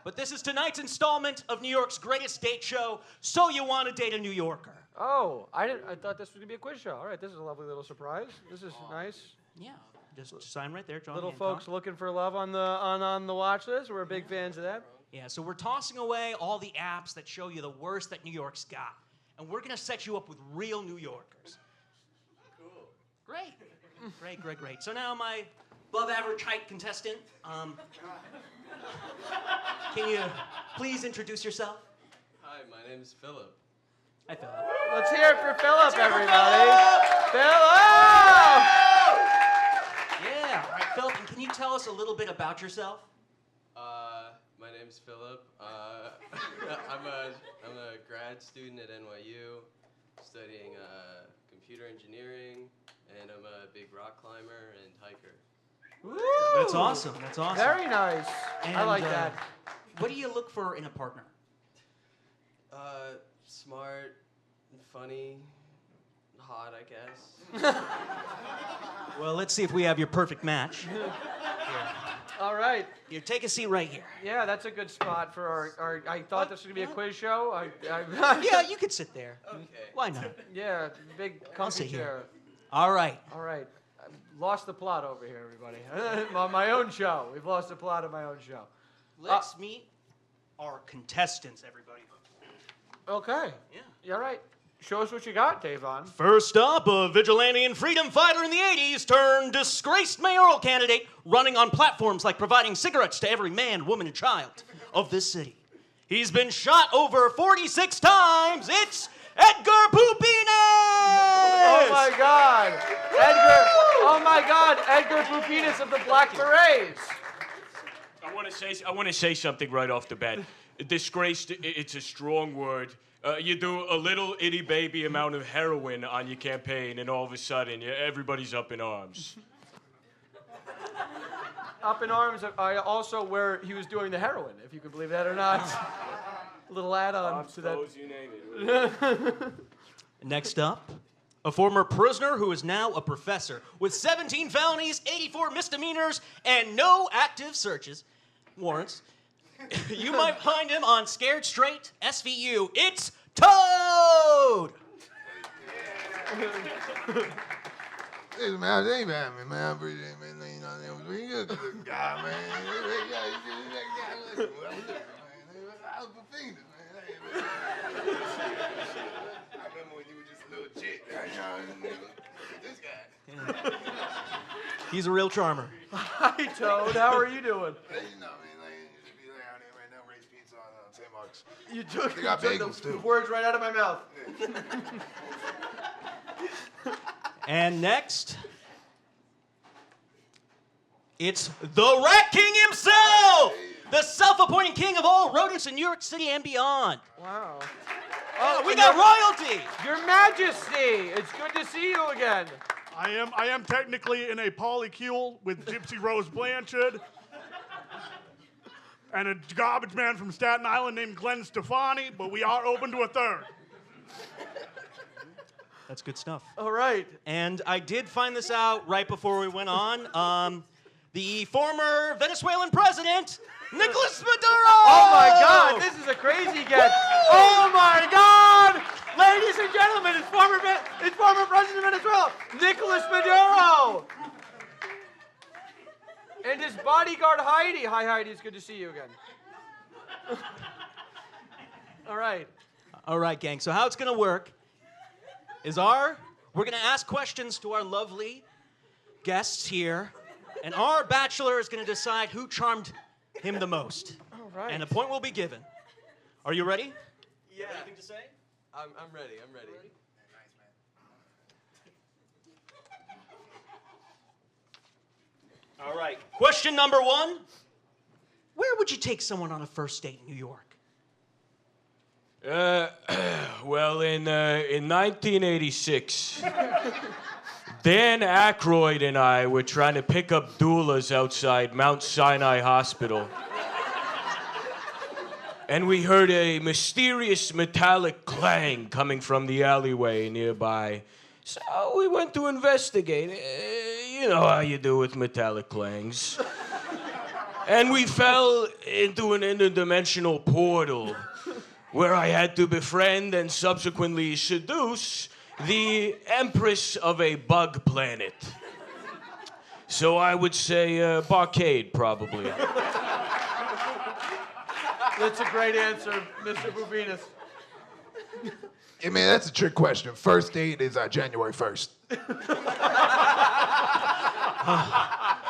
But this is tonight's installment of New York's greatest date show. So you want to date a New Yorker? Oh, I thought this was gonna be a quiz show. All right, this is a lovely little surprise. This is nice. Yeah. Just sign right there, John. Little Hancock. folks looking for love on the watch list. We're big fans of that. Yeah, so we're tossing away all the apps that show you the worst that New York's got. And we're going to set you up with real New Yorkers. Cool. Great. Great. So now my above average height contestant, can you please introduce yourself? Hi, my name's Philip. Hi, Philip. Let's hear it for Philip, everybody. Philip! Yeah. All right, Philip, and can you tell us a little bit about yourself? My name's Philip. I'm a grad student at NYU, studying computer engineering, and I'm a big rock climber and hiker. Woo! That's awesome. Very nice. I And, like that. What do you look for in a partner? Smart, funny, hot, I guess. Well, let's see if we have your perfect match. All right. Here, take a seat right here. Yeah, that's a good spot for our I thought this was going to be a quiz show. Yeah, you could sit there. Okay. Why not? Yeah, big I'll comfy sit here. chair. All right. All right. I've lost the plot over here, everybody. On my own show. We've lost the plot of my own show. Let's meet our contestants, everybody. Okay. Yeah. All right. Show us what you got, Davon. First up, a vigilante and freedom fighter in the 80s turned disgraced mayoral candidate running on platforms like providing cigarettes to every man, woman, and child of this city. He's been shot over 46 times. It's Edgar Pupinas! Oh my God, Edgar! Oh my God, Edgar Pupinas of the Black Berets. I want to say something right off the bat. Disgraced, it's a strong word. You do a little itty baby amount of heroin on your campaign, and all of a sudden, everybody's up in arms. Up in arms, also where he was doing the heroin, if you can believe that or not. A little add-on to that. You name it. Next up, a former prisoner who is now a professor with 17 felonies, 84 misdemeanors, and no active searches warrants. You might find him on Scared Straight SVU. It's Toad! Hey, man, they ain't bad, man. I appreciate it, man. You know, it was a good guy, man. I was a fiend, man. I remember when you were just a little chick. This guy. He's a real charmer. Hi, Toad. How are you doing? Hey, you know, man, like, you should be down there right now, raise pizza on St. Mark's. You took, They got bagels, the too. words right out of my mouth. And next, it's the Rat King himself! The self-appointed king of all rodents in New York City and beyond. Wow. Oh, we got royalty! Your Majesty, it's good to see you again. I am technically in a polycule with Gypsy Rose Blanchard and a garbage man from Staten Island named Glenn Stefani, but we are open to a third. That's good stuff. All right. And I did find this out right before we went on. The former Venezuelan president, Nicolas Maduro! Oh my God, this is a crazy get. Oh my God! Ladies and gentlemen, it's former President of Venezuela, Nicolas Maduro! And his bodyguard, Heidi. Hi, Heidi, it's good to see you again. All right. All right, gang. So how it's going to work is we're going to ask questions to our lovely guests here, and our bachelor is going to decide who charmed him the most. All right. And a point will be given. Are you ready? Yeah. Anything to say? I'm ready. I'm ready. All right. Question number 1. Where would you take someone on a first date in New York? Well, in 1986, Dan Aykroyd and I were trying to pick up doulas outside Mount Sinai Hospital. And we heard a mysterious metallic clang coming from the alleyway nearby. So we went to investigate. You know how you do with metallic clangs. And we fell into an interdimensional portal where I had to befriend and subsequently seduce the empress of a bug planet. So I would say Barcade, probably. That's a great answer, Mr. Pupinas. Hey, man, that's a trick question. First date is January 1st.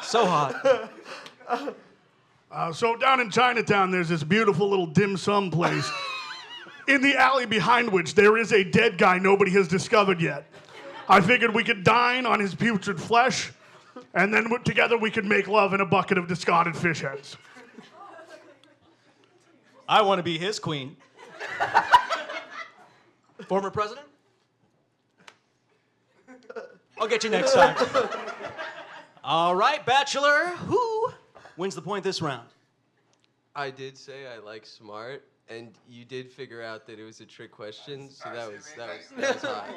So hot. So down in Chinatown, there's this beautiful little dim sum place in the alley behind which there is a dead guy nobody has discovered yet. I figured we could dine on his putrid flesh, and then together we could make love in a bucket of discarded fish heads. I want to be his queen. Former president? I'll get you next time. All right, Bachelor. Who wins the point this round? I did say I like smart, and you did figure out that it was a trick question, so that was high.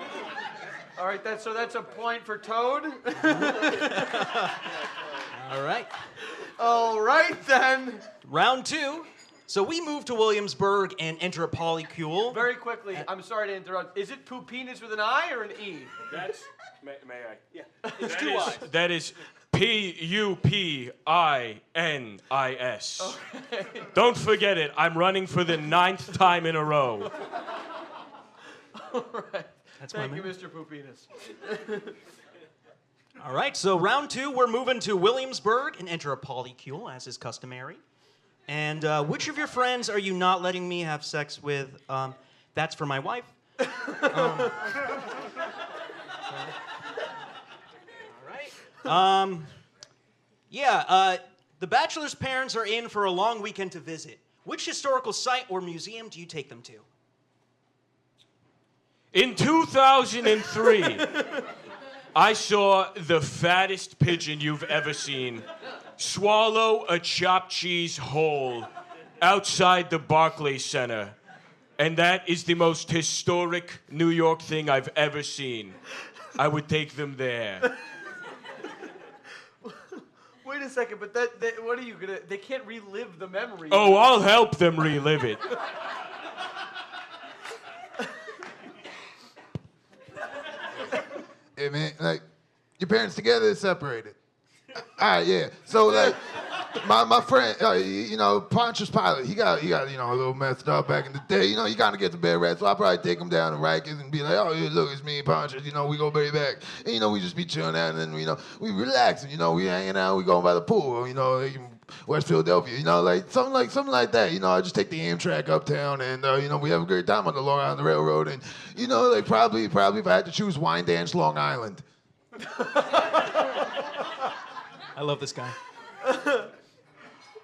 All right, that's a point for Toad. All right. All right, then. Round 2. So we move to Williamsburg and enter a polycule. Very quickly, I'm sorry to interrupt. Is it Pupinas with an I or an E? That's... May I? Yeah. It's 2 I's. That is Pupinis. Okay. Don't forget it. I'm running for the 9th time in a row. All right. Thank you, Mr. Pupinas. All right, so round 2, we're moving to Williamsburg and enter a polycule, as is customary. And which of your friends are you not letting me have sex with? That's for my wife. All right. The bachelor's parents are in for a long weekend to visit. Which historical site or museum do you take them to? In 2003, I saw the fattest pigeon you've ever seen swallow a chopped cheese whole outside the Barclays Center. And that is the most historic New York thing I've ever seen. I would take them there. Wait a second, but what are you gonna? They can't relive the memory. Oh, I'll help them relive it. Hey man, like, your parents together or separated? All right, yeah. So like, my friend, Pontius Pilate, he got a little messed up back in the day. He kind of gets a bad rap, so I'll probably take him down to Rikers and be like, oh, yeah, look, it's me and Pontius, we go way back. And, we just be chilling out, and then, we relaxing, we hanging out, we going by the pool, West Philadelphia, something like that. I just take the Amtrak uptown, and, we have a great time on the Long Island Railroad, and, probably if I had to choose, Wine Dance Long Island. I love this guy.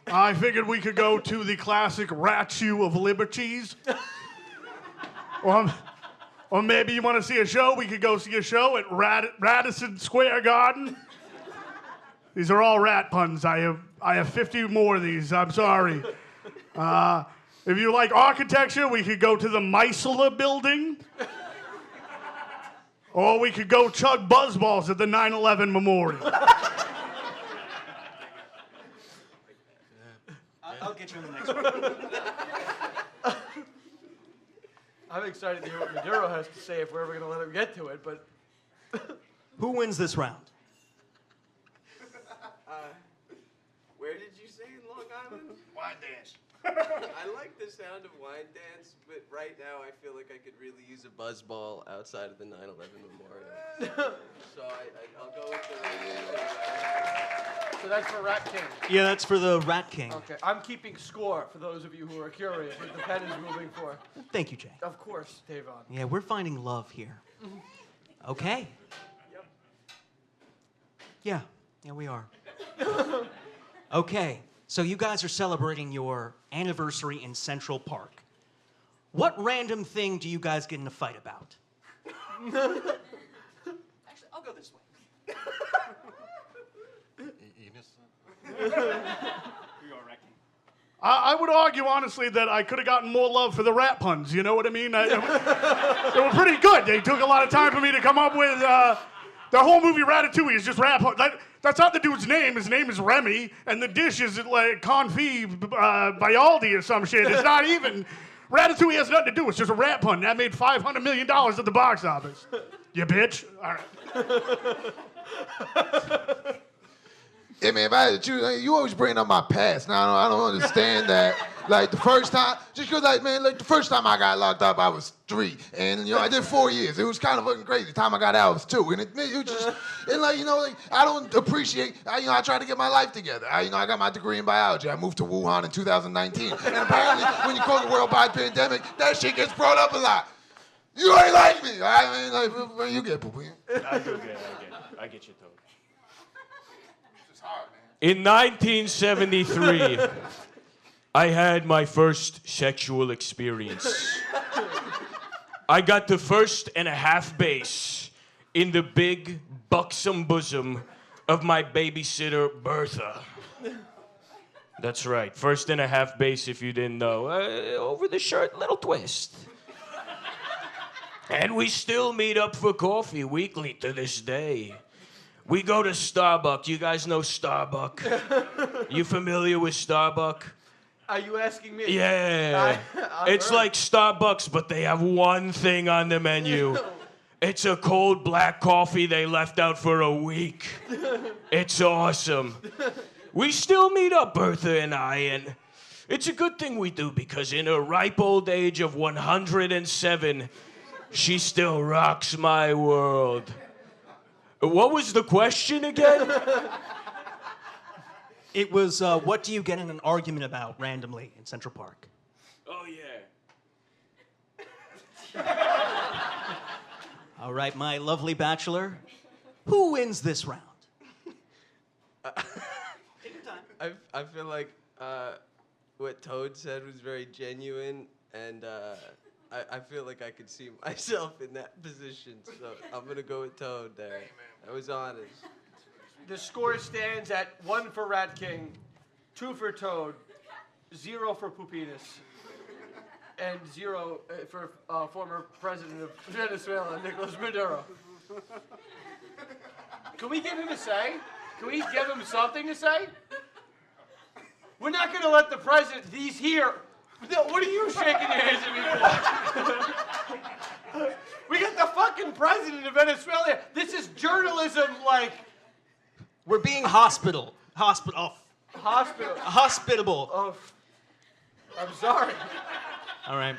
I figured we could go to the classic Statue of Liberties. Or maybe you want to see a show? We could go see a show at Radisson Square Garden. These are all rat puns. I have 50 more of these. I'm sorry. If you like architecture, we could go to the Meisler Building. Or we could go chug buzzballs at the 9/11 Memorial. I'll get you in the next one. I'm excited to hear what Maduro has to say if we're ever going to let him get to it, but... Who wins this round? Where did you say in Long Island? Wine Dance. I like the sound of Wine Dance, but right now I feel like I could really use a buzzball outside of the 9/11 Memorial. So I'll go with the... So that's for Rat King. Yeah, that's for the Rat King. Okay, I'm keeping score for those of you who are curious what the pen is moving for. Thank you, Jay. Of course, Tavon. Yeah, we're finding love here. Okay. Yeah, we are. Okay, so you guys are celebrating your anniversary in Central Park. What random thing do you guys get in a fight about? Actually, I'll go this way. I would argue, honestly, that I could have gotten more love for the rat puns. You know what I mean? They were pretty good. They took a lot of time for me to come up with. The whole movie Ratatouille is just rat puns. That's not the dude's name. His name is Remy, and the dish is like confit Bialdi or some shit. It's not even. Ratatouille has nothing to do. It's just a rat pun. That made $500 million at the box office. You bitch. All right. Yeah, man, if I had to choose, you always bring up my past. Now, I don't understand that. Like, the first time, just because, the first time I got locked up, I was 3. And, I did 4 years. It was kind of fucking crazy. The time I got out, I was 2. And it was just, and, I don't appreciate, I tried to get my life together. I got my degree in biology. I moved to Wuhan in 2019. And apparently, when you call the worldwide pandemic, that shit gets brought up a lot. You ain't like me. You get poopy. I get you, too. In 1973, I had my first sexual experience. I got the 1.5 base in the big, buxom bosom of my babysitter, Bertha. That's right, 1.5 base if you didn't know. Over the shirt, little twist. And we still meet up for coffee weekly to this day. We go to Starbucks. You guys know Starbucks? You familiar with Starbucks? Are you asking me? Yeah. It's like Starbucks, but they have one thing on the menu. It's a cold black coffee they left out for a week. It's awesome. We still meet up, Bertha and I, and it's a good thing we do because in her ripe old age of 107, she still rocks my world. What was the question again? It was what do you get in an argument about randomly in Central Park? Oh, yeah. All right, my lovely bachelor. Who wins this round? I feel like what Toad said was very genuine, and I feel like I could see myself in that position, so I'm going to go with Toad there. I was honest. The score stands at 1 for Rat King, 2 for Toad, 0 for Pupitas, and 0 for former president of Venezuela, Nicolas Maduro. Can we give him a say? Can we give him something to say? We're not going to let the president, he's here. No, what are you shaking your hands at me for? We got the fucking president of Venezuela. This is journalism like... We're being hospitable. Hospitable. Oh, I'm sorry. All right.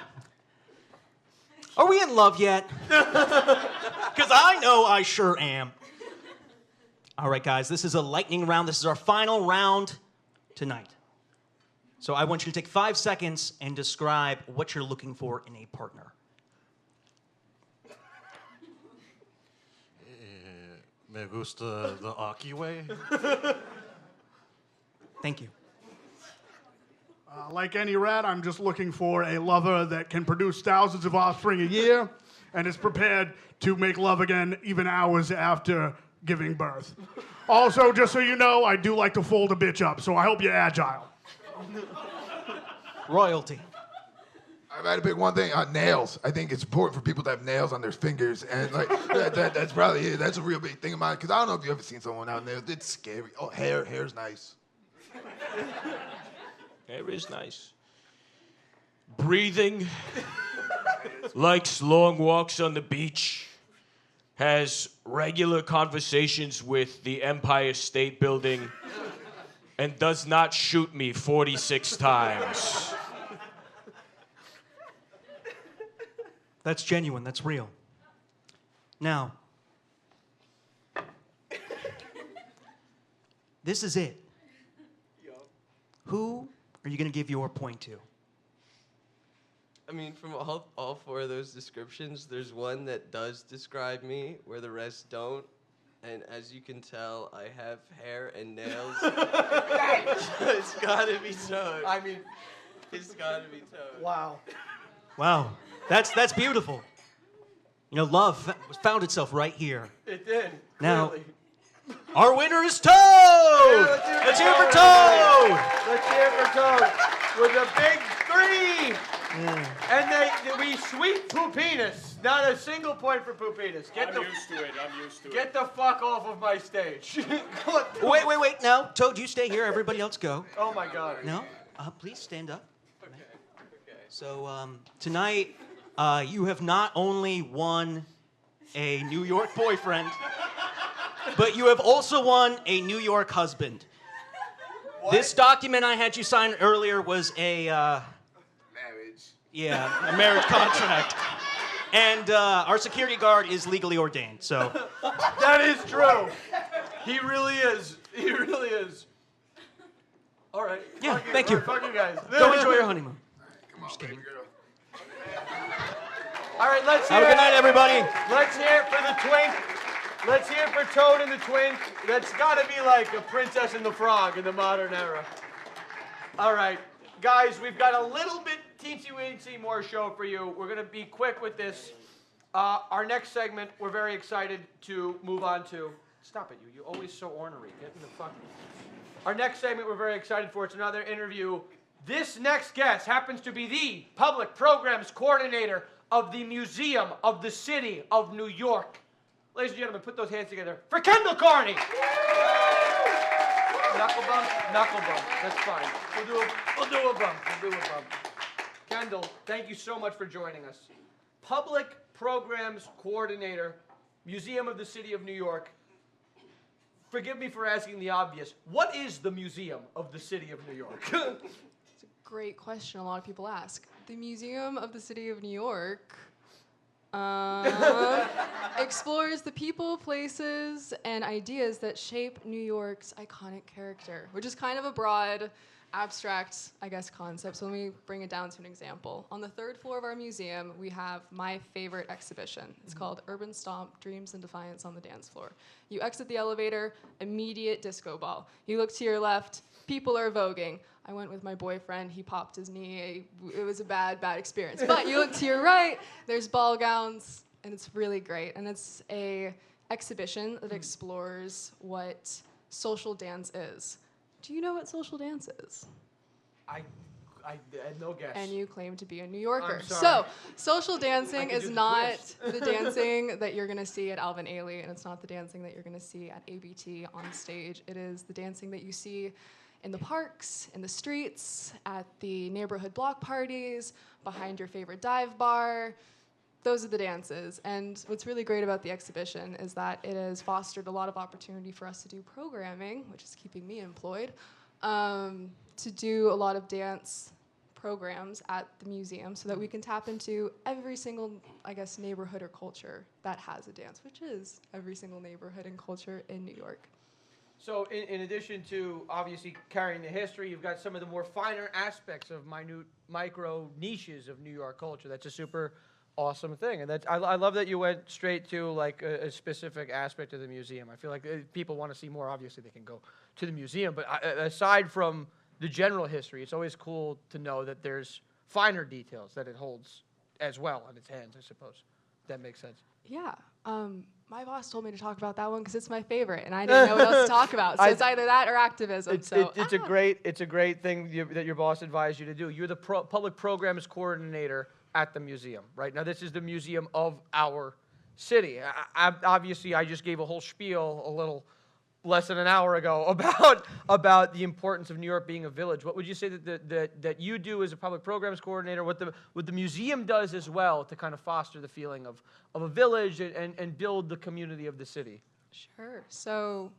Are we in love yet? Because I know I sure am. All right, guys, this is a lightning round. This is our final round tonight. So I want you to take 5 seconds and describe what you're looking for in a partner. Me gusta the Aki way. Thank you. Like any rat, I'm just looking for a lover that can produce thousands of offspring a year and is prepared to make love again even hours after giving birth. Also, just so you know, I do like to fold a bitch up, so I hope you're agile. Royalty. I've had to pick one thing. Nails. I think it's important for people to have nails on their fingers, and like that's probably it. That's a real big thing of mine. Because I don't know if you ever seen someone out nails. It's scary. Oh, hair's nice. Hair is nice. Breathing. Likes long walks on the beach. Has regular conversations with the Empire State Building. And does not shoot me 46 times. That's genuine. That's real. Now, this is it. Who are you going to give your point to? I mean, from all 4 of those descriptions, there's one that does describe me, where the rest don't. And as you can tell, I have hair and nails. It's gotta be Toad. I mean, it's gotta be Toad. Wow. Wow. That's beautiful. You know, love found itself right here. It did. Now, clearly. Our winner is Toad! Yeah, let's hear it for Toad! Let's hear it for Toad with a big 3! And we sweep Pupitas. Not a single point for Pupitas. I'm used to it. Get the fuck off of my stage. Wait. No, Toad, you stay here. Everybody else go. Oh, my God. No? Please stand up. Okay. So, tonight, you have not only won a New York boyfriend, but you have also won a New York husband. What? This document I had you sign earlier was a... marriage. Yeah, a marriage contract. And our security guard is legally ordained, so... That is true. He really is. He really is. All right. Yeah, thank you. Fuck you guys. Go enjoy your honeymoon. Come on, baby girl. All right, let's hear Have a good night, everybody. Let's hear it for the twink. Let's hear it for Toad and the twink. That's got to be like a Princess and the Frog in the modern era. All right, guys, we've got a little bit teensy-weensy more show for you. We're going to be quick with this. Our next segment, we're very excited to move on to. Stop it, you. You're always so ornery. Get in the fucking... Our next segment we're very excited for. It's another interview. This next guest happens to be the public programs coordinator of the Museum of the City of New York. Ladies and gentlemen, put those hands together for Kendall Carney. Knuckle bump, knuckle bump. That's fine. We'll do a bump. Kendall, thank you so much for joining us. Public Programs Coordinator, Museum of the City of New York. Forgive me for asking the obvious. What is the Museum of the City of New York? Great question. A lot of people ask. The Museum of the City of New York explores the people, places, and ideas that shape New York's iconic character, which is kind of a broad, abstract, I guess, concept. So let me bring it down to an example. On the 3rd floor of our museum, we have my favorite exhibition. It's called Urban Stomp, Dreams and Defiance on the Dance Floor. You exit the elevator, immediate disco ball. You look to your left, people are voguing. I went with my boyfriend, he popped his knee. It was a bad experience. But you look to your right, there's ball gowns, and it's really great. And it's a exhibition that explores what social dance is. Do you know what social dance is? I had no guess. And you claim to be a New Yorker. I'm sorry. So, social dancing I could is do the not quiz. the dancing that you're going to see at Alvin Ailey, and it's not the dancing that you're going to see at ABT on stage. It is the dancing that you see in the parks, in the streets, at the neighborhood block parties, behind your favorite dive bar. Those are the dances. And what's really great about the exhibition is that it has fostered a lot of opportunity for us to do programming, which is keeping me employed, to do a lot of dance programs at the museum so that we can tap into every single, I guess, neighborhood or culture that has a dance, which is every single neighborhood and culture in New York. So in addition to obviously carrying the history, you've got some of the more finer aspects of minute micro niches of New York culture. That's a super awesome thing. And I love that you went straight to like a specific aspect of the museum. I feel like if people want to see more, obviously they can go to the museum. But aside from the general history, it's always cool to know that there's finer details that it holds as well in its hands, I suppose. If that makes sense. Yeah. My boss told me to talk about that one because it's my favorite, and I didn't know what else to talk about. So it's either that or activism. It's a great thing that your boss advised you to do. You're the public programs coordinator at the museum, right? Now, this is the museum of our city. Obviously, I just gave a whole spiel a little less than an hour ago about the importance of New York being a village. What would you say that you do as a public programs coordinator, what the museum does as well to kind of foster the feeling of a village and build the community of the city? Sure. So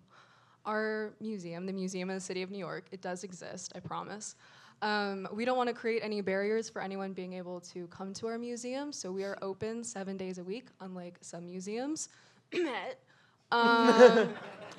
our museum, the Museum of the City of New York, it does exist, I promise. We don't want to create any barriers for anyone being able to come to our museum, so we are open 7 days a week, unlike some museums.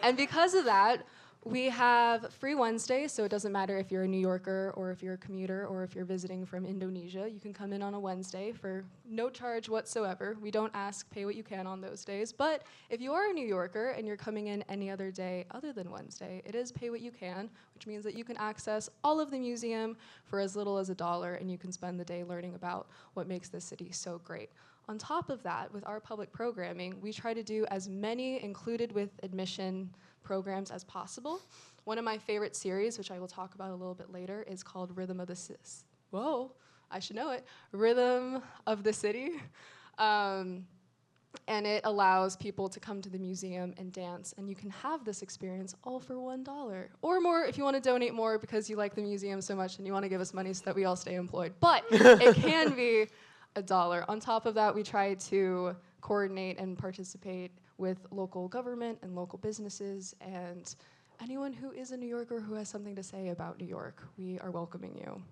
And because of that, we have free Wednesday, so it doesn't matter if you're a New Yorker or if you're a commuter or if you're visiting from Indonesia. You can come in on a Wednesday for no charge whatsoever. We don't ask pay what you can on those days. But if you are a New Yorker and you're coming in any other day other than Wednesday, it is pay what you can, which means that you can access all of the museum for as little as $1, and you can spend the day learning about what makes this city so great. On top of that, with our public programming, we try to do as many included with admission programs as possible. One of my favorite series, which I will talk about a little bit later, is called Rhythm of the Rhythm of the City. And it allows people to come to the museum and dance, and you can have this experience all for $1 or more if you want to donate more because you like the museum so much and you want to give us money so that we all stay employed. But it can be $1. On top of that, we try to coordinate and participate with local government and local businesses and anyone who is a New Yorker who has something to say about New York. We are welcoming you.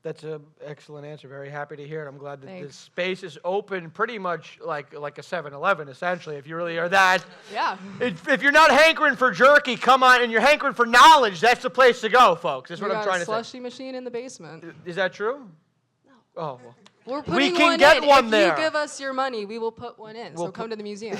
That's an excellent answer. Very happy to hear it. I'm glad that Thanks. this space is open pretty much like a 7-Eleven, essentially, if you really are that. Yeah. If you're not hankering for jerky, come on, and you're hankering for knowledge, that's the place to go, folks. That's what I'm trying to say. We got a slushy machine in the basement. Is that true? No. Oh, well. We're putting we can one get in. one if there. you give us your money, we will put one in. We'll so come to the museum.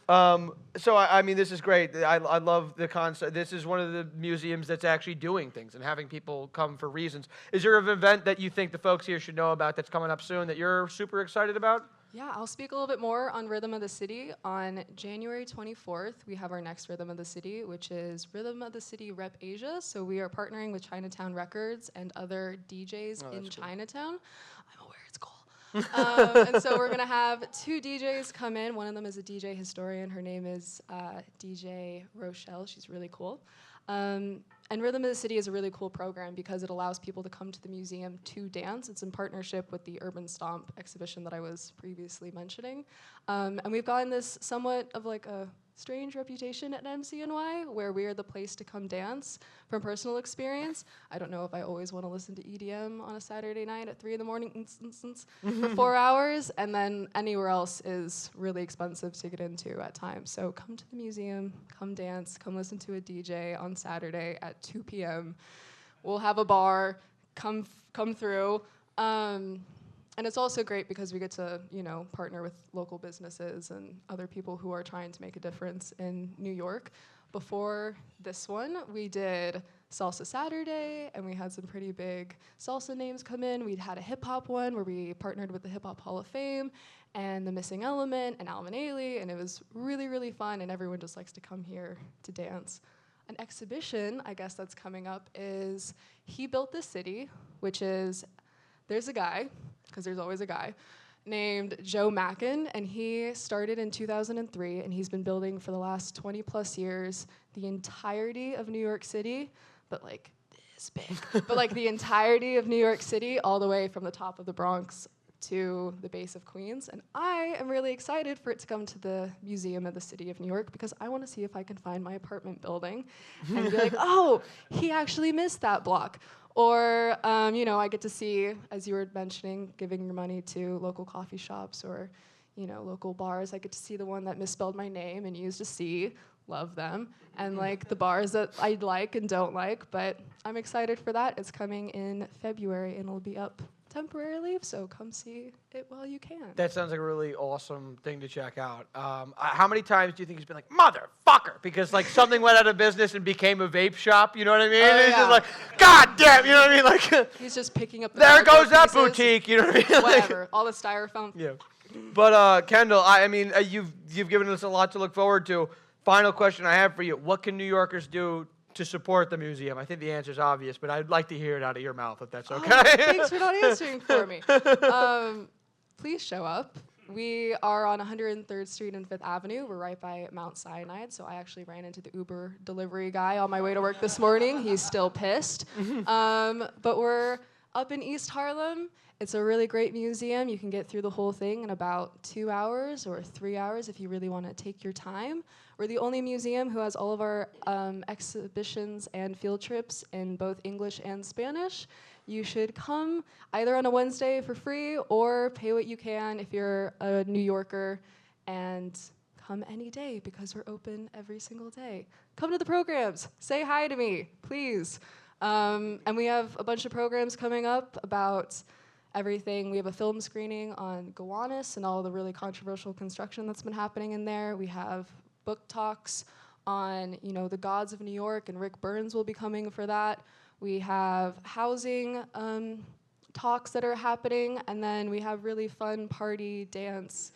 So I mean, this is great. I love the concept. This is one of the museums that's actually doing things and having people come for reasons. Is there an event that you think the folks here should know about that's coming up soon that you're super excited about? Yeah, I'll speak a little bit more on Rhythm of the City. On January 24th, we have our next Rhythm of the City, which is Rhythm of the City Rep Asia. So we are partnering with Chinatown Records and other DJs in Chinatown. I'm aware it's cool. And so we're going to have 2 DJs come in. One of them is a DJ historian. Her name is DJ Rochelle. She's really cool. And Rhythm of the City is a really cool program because it allows people to come to the museum to dance. It's in partnership with the Urban Stomp exhibition that I was previously mentioning. And we've gotten this somewhat of like a strange reputation at MCNY where we are the place to come dance. From personal experience, I don't know if I always want to listen to EDM on a Saturday night at 3 in the morning for 4 hours, and then anywhere else is really expensive to get into at times. So come to the museum, come dance, come listen to a DJ on Saturday at 2 p.m. We'll have a bar, come through. And it's also great because we get to, partner with local businesses and other people who are trying to make a difference in New York. Before this one, we did Salsa Saturday, and we had some pretty big salsa names come in. We'd had a hip-hop one where we partnered with the Hip Hop Hall of Fame and The Missing Element and Alvin Ailey, and it was really, really fun, and everyone just likes to come here to dance. An exhibition, I guess, that's coming up is He Built This City, which is, there's a guy, because there's always a guy, named Joe Mackin, and he started in 2003, and he's been building for the last 20 plus years the entirety of New York City, but like this big, but like the entirety of New York City all the way from the top of the Bronx to the base of Queens. And I am really excited for it to come to the Museum of the City of New York because I want to see if I can find my apartment building and be like, oh, he actually missed that block. Or, I get to see, as you were mentioning, giving your money to local coffee shops or, local bars. I get to see the one that misspelled my name and used a C. Love them. And, the bars that I like and don't like. But I'm excited for that. It's coming in February, and it'll be up temporarily, so come see it while you can. That sounds like a really awesome thing to check out. How many times do you think he's been like, motherfucker, because something went out of business and became a vape shop, you know what I mean? He's just like, God damn, you know what I mean? He's just picking up the there goes that pieces, boutique, you know what I mean? Whatever, all the styrofoam. Yeah. But Kendall, you've given us a lot to look forward to. Final question I have for you: what can New Yorkers do to support the museum? I think the answer is obvious, but I'd like to hear it out of your mouth if that's okay. Thanks for not answering for me. Please show up. We are on 103rd Street and 5th Avenue. We're right by Mount Sinai, so I actually ran into the Uber delivery guy on my way to work this morning. He's still pissed. But we're up in East Harlem. It's a really great museum. You can get through the whole thing in about 2 hours or 3 hours if you really want to take your time. We're the only museum who has all of our exhibitions and field trips in both English and Spanish. You should come either on a Wednesday for free or pay what you can if you're a New Yorker, and come any day because we're open every single day. Come to the programs. Say hi to me, please. And we have a bunch of programs coming up about everything. We have a film screening on Gowanus and all the really controversial construction that's been happening in there. We have book talks on, the gods of New York, and Rick Burns will be coming for that. We have housing talks that are happening, and then we have really fun party, dance,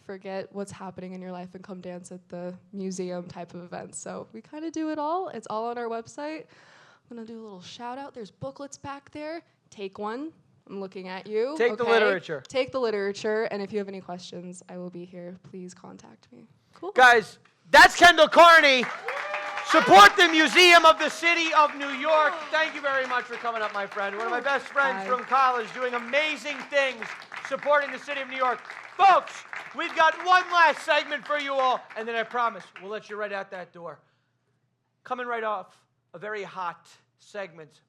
forget what's happening in your life and come dance at the museum type of events. So we kind of do it all. It's all on our website. I'm gonna do a little shout out. There's booklets back there. Take one. I'm looking at you. Take the literature. Take the literature, and if you have any questions, I will be here. Please contact me. Cool. Guys, that's Kendall Carney. Support the Museum of the City of New York. Thank you very much for coming up, my friend. One of my best friends from college doing amazing things supporting the City of New York. Folks, we've got one last segment for you all, and then I promise we'll let you right out that door. Coming right off, a very hot segment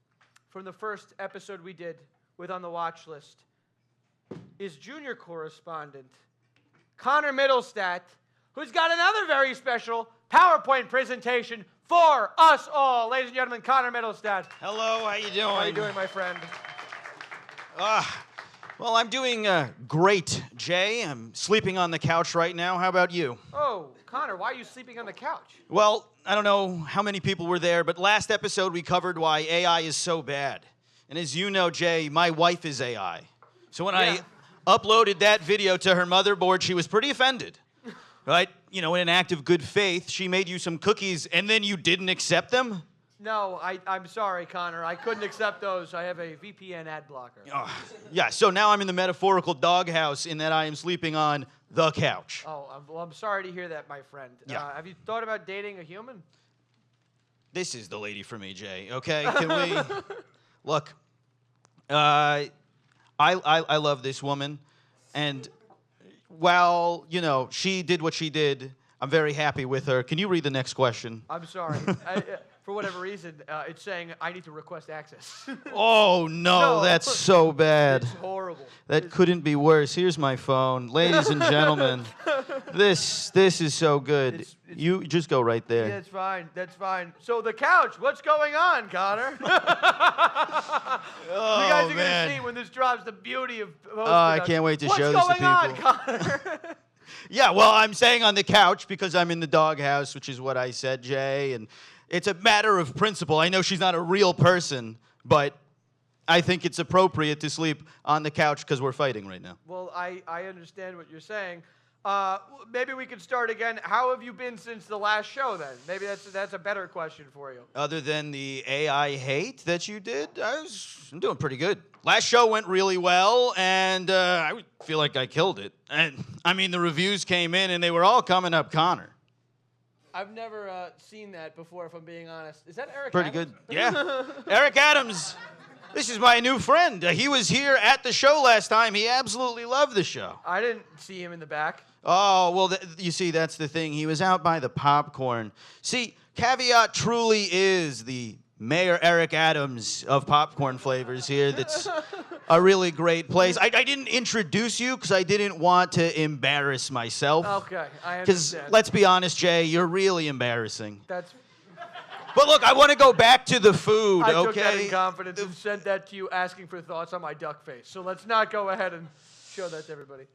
from the first episode we did with On the Watch List is junior correspondent Connor Middlestat, who's got another very special PowerPoint presentation for us all. Ladies and gentlemen, Connor Middlestat. Hello, how you doing? How are you doing, my friend? Well, I'm doing great, Jay. I'm sleeping on the couch right now. How about you? Oh, Connor, why are you sleeping on the couch? Well, I don't know how many people were there, but last episode we covered why AI is so bad. And as you know, Jay, my wife is AI. So when I uploaded that video to her motherboard, she was pretty offended. Right? In an act of good faith, she made you some cookies, and then you didn't accept them? No, I'm sorry, Connor. I couldn't accept those. I have a VPN ad blocker. Yeah, so now I'm in the metaphorical doghouse in that I am sleeping on the couch. Oh, I'm sorry to hear that, my friend. Yeah. Have you thought about dating a human? This is the lady for me, Jay, okay? Can we... Look, I love this woman, and while, she did what she did, I'm very happy with her. Can you read the next question? I'm sorry. For whatever reason, it's saying I need to request access. Oh, no, that's so bad. It's horrible. That couldn't be worse. Here's my phone. Ladies and gentlemen, this is so good. You just go right there. That's fine. That's fine. So the couch, what's going on, Connor? You guys are going to see when this drops the beauty of I can't wait to show this to people. What's going on, Connor? Yeah, well, I'm saying on the couch because I'm in the doghouse, which is what I said, Jay, and it's a matter of principle. I know she's not a real person, but I think it's appropriate to sleep on the couch because we're fighting right now. Well, I understand what you're saying. Maybe we could start again. How have you been since the last show, then? Maybe that's a better question for you. Other than the AI hate that you did, I'm doing pretty good. Last show went really well, and I feel like I killed it. And I mean, the reviews came in, and they were all coming up Connor. I've never seen that before, if I'm being honest. Is that Eric Pretty Adams? good. Yeah. Eric Adams. This is my new friend. He was here at the show last time. He absolutely loved the show. I didn't see him in the back. Oh, well, you see, that's the thing. He was out by the popcorn. See, Caveat truly is the Mayor Eric Adams of popcorn flavors here. That's a really great place. I didn't introduce you because I didn't want to embarrass myself. Okay, I Because, understand. let's be honest, Jay, you're really embarrassing. That's... But look, I want to go back to the food, I okay? took that in confidence and sent that to you asking for thoughts on my duck face. So let's not go ahead and show that to everybody.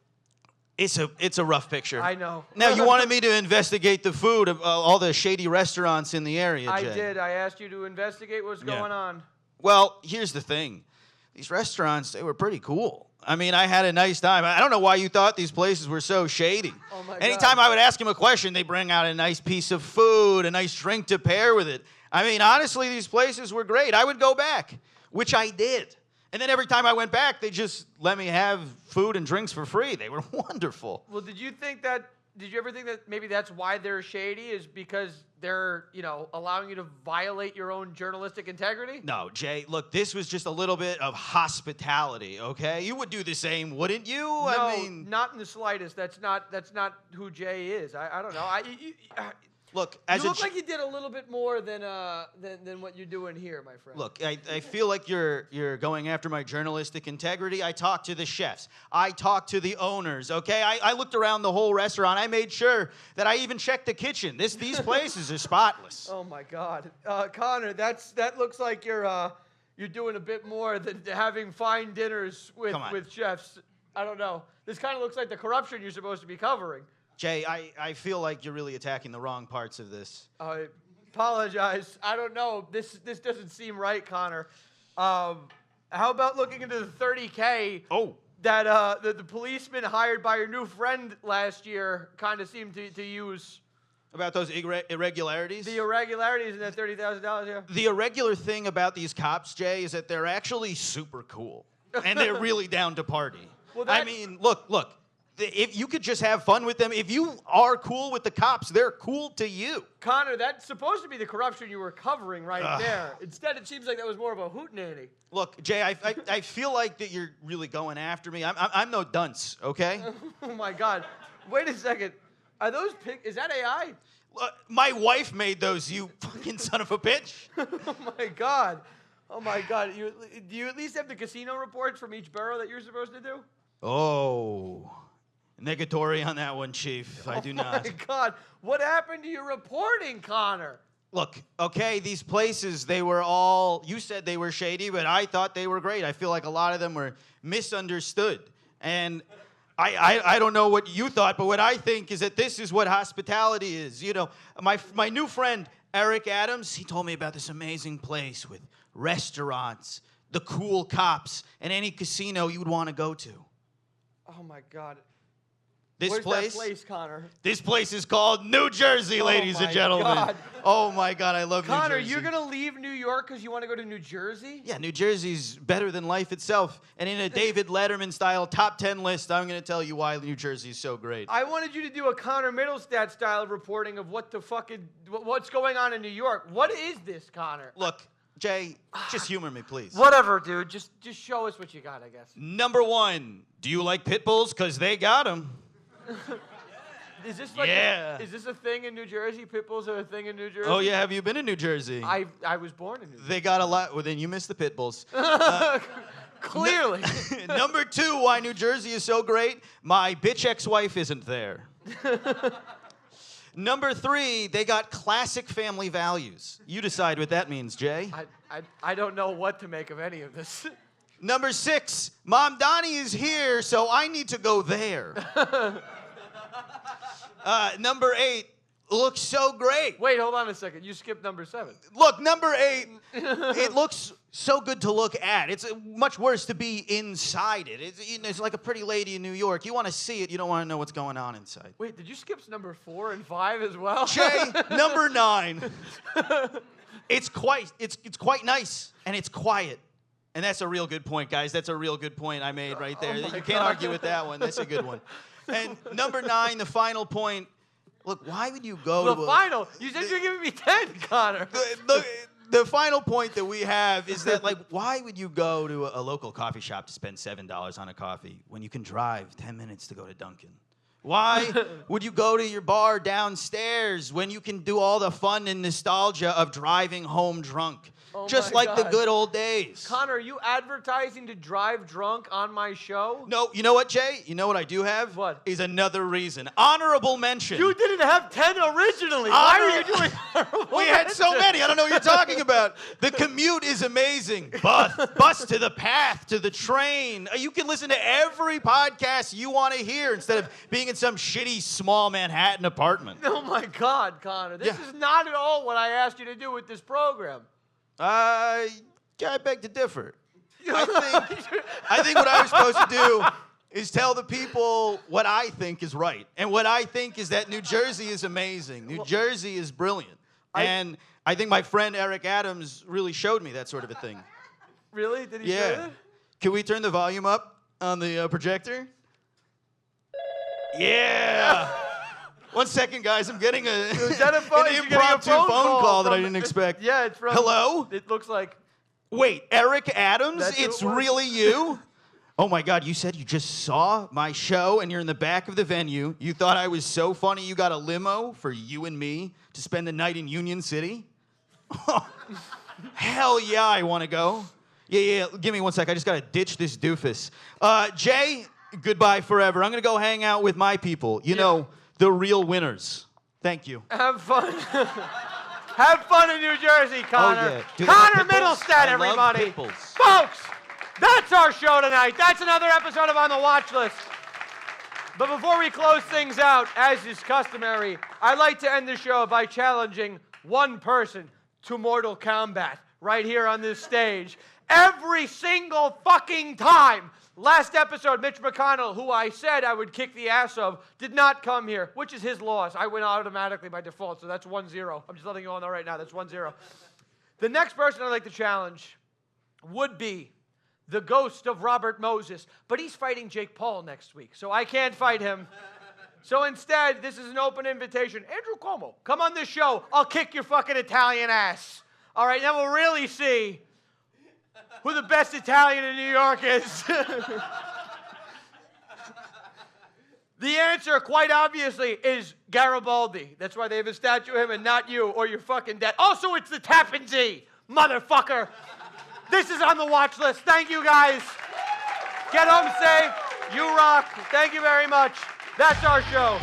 It's a rough picture. I know. Now, you wanted me to investigate the food of all the shady restaurants in the area, Jay. I did. I asked you to investigate what's going on. Well, here's the thing. These restaurants, they were pretty cool. I mean, I had a nice time. I don't know why you thought these places were so shady. Oh my Anytime God. I would ask him a question, they bring out a nice piece of food, a nice drink to pair with it. I mean, honestly, these places were great. I would go back, which I did. And then every time I went back, they just let me have food and drinks for free. They were wonderful. Well, did you ever think that maybe that's why they're shady, is because they're, allowing you to violate your own journalistic integrity? No, Jay, look, this was just a little bit of hospitality, okay? You would do the same, wouldn't you? No, I mean, not in the slightest. That's not who Jay is. I don't know. look, You look like you did a little bit more than what you're doing here, my friend. Look, I feel like you're going after my journalistic integrity. I talked to the chefs. I talked to the owners, okay? I looked around the whole restaurant. I made sure that I even checked the kitchen. These places are spotless. Oh my God, Connor, that looks like you're doing a bit more than having fine dinners with chefs. I don't know. This kind of looks like the corruption you're supposed to be covering. Jay, I feel like you're really attacking the wrong parts of this. I apologize. I don't know. This doesn't seem right, Connor. How about looking into the $30K that the policeman hired by your new friend last year kind of seemed to use? About those irregularities? The irregularities in that $30,000, yeah. The irregular thing about these cops, Jay, is that they're actually super cool. And they're really down to party. Well, I mean, look. If you could just have fun with them, if you are cool with the cops, they're cool to you. Connor, that's supposed to be the corruption you were covering right there. Instead, it seems like that was more of a hootenanny. Look, Jay, I feel like that you're really going after me. I'm no dunce, okay? Oh my God! Wait a second. Are those is that AI? My wife made those. You fucking son of a bitch. Oh my God! Oh my God! Do you at least have the casino reports from each borough that you're supposed to do? Oh. Negatory on that one, Chief. I do not. Oh my God. What happened to your reporting, Connor? Look, okay, these places, they were all, you said they were shady, but I thought they were great. I feel like a lot of them were misunderstood. And I don't know what you thought, but what I think is that this is what hospitality is. My new friend, Eric Adams, he told me about this amazing place with restaurants, the cool cops, and any casino you would want to go to. Oh my God. Where's that place, Connor? This place is called New Jersey, ladies and gentlemen. God. Oh my God, I love Connor, New Jersey. you're gonna leave New York because you want to go to New Jersey? Yeah, New Jersey's better than life itself. And in a David Letterman style top 10 list, I'm gonna tell you why New Jersey is so great. I wanted you to do a Connor Middlestat style reporting of what's going on in New York. What is this, Connor? Look, Jay, just humor me, please. Whatever, dude. Just show us what you got, I guess. Number one, do you like pit bulls? Because they got them. Is this like Yeah. Is this a thing in New Jersey? Pit bulls are a thing in New Jersey? Oh yeah, have you been in New Jersey? I was born in New Jersey. They got a lot. Well, then you missed the pit bulls. Clearly. Number 2, why New Jersey is so great. My bitch ex-wife isn't there. Number 3, they got classic family values. You decide what that means, Jay. I don't know what to make of any of this. Number 6, Mom Donnie is here, so I need to go there. Number 8, looks so great. Wait, hold on a second. You skipped number 7. Look, number 8, it looks so good to look at. It's much worse to be inside it. It's like a pretty lady in New York. You want to see it. You don't want to know what's going on inside. Wait, did you skip number 4 and 5 as well? Jay, number 9. It's quite nice, and it's quiet. And that's a real good point, guys. That's a real good point I made right there. You can't argue with that one. That's a good one. And number 9, the final point. Look, why would you go to final? You said you're giving me 10, Connor. The final point that we have is that, like, why would you go to a local coffee shop to spend $7 on a coffee when you can drive 10 minutes to go to Dunkin'? Why would you go to your bar downstairs when you can do all the fun and nostalgia of driving home drunk? Oh Just my like the God. good old days. Connor, are you advertising to drive drunk on my show? No, you know what, Jay? You know what I do have? What? Is another reason. Honorable mention. You didn't have 10 originally. Why are you doing We had so many. I don't know what you're talking about. The commute is amazing. Bus to the path, to the train. You can listen to every podcast you want to hear instead of being in some shitty small Manhattan apartment. Oh my God, Connor. This is not at all what I asked you to do with this program. I beg to differ. I think what I was supposed to do is tell the people what I think is right. And what I think is that New Jersey is amazing. New Jersey is brilliant. And I think my friend Eric Adams really showed me that sort of a thing. Really? Did he say that? Can we turn the volume up on the projector? Yeah. 1 second, guys. I'm getting an impromptu phone call that I didn't expect. Yeah, it's from... Hello? It looks like... Wait, Eric Adams? That's who It's it was? really you? Oh my God, you said you just saw my show and you're in the back of the venue. You thought I was so funny you got a limo for you and me to spend the night in Union City? Hell yeah, I want to go. Yeah, give me 1 sec. I just got to ditch this doofus. Jay, goodbye forever. I'm going to go hang out with my people. You know, the real winners. Thank you. Have fun. Have fun in New Jersey, Connor. yeah. Do they Connor have pit bulls? Middlestead, I love everybody. pit bulls. Folks, that's our show tonight. That's another episode of On the Watch List. But before we close things out, as is customary, I'd like to end the show by challenging one person to Mortal Kombat right here on this stage. Every single fucking time. Last episode, Mitch McConnell, who I said I would kick the ass of, did not come here, which is his loss. I win automatically by default, so that's 1-0. I'm just letting you all know right now, that's 1-0. The next person I'd like to challenge would be the ghost of Robert Moses, but he's fighting Jake Paul next week, so I can't fight him. So instead, this is an open invitation. Andrew Cuomo, come on this show. I'll kick your fucking Italian ass. All right, then we'll really see who the best Italian in New York is. The answer, quite obviously, is Garibaldi. That's why they have a statue of him and not you, or you're fucking dead. Also, it's the Tappan Zee, motherfucker. This is On the Watch List. Thank you, guys. Get home safe. You rock. Thank you very much. That's our show.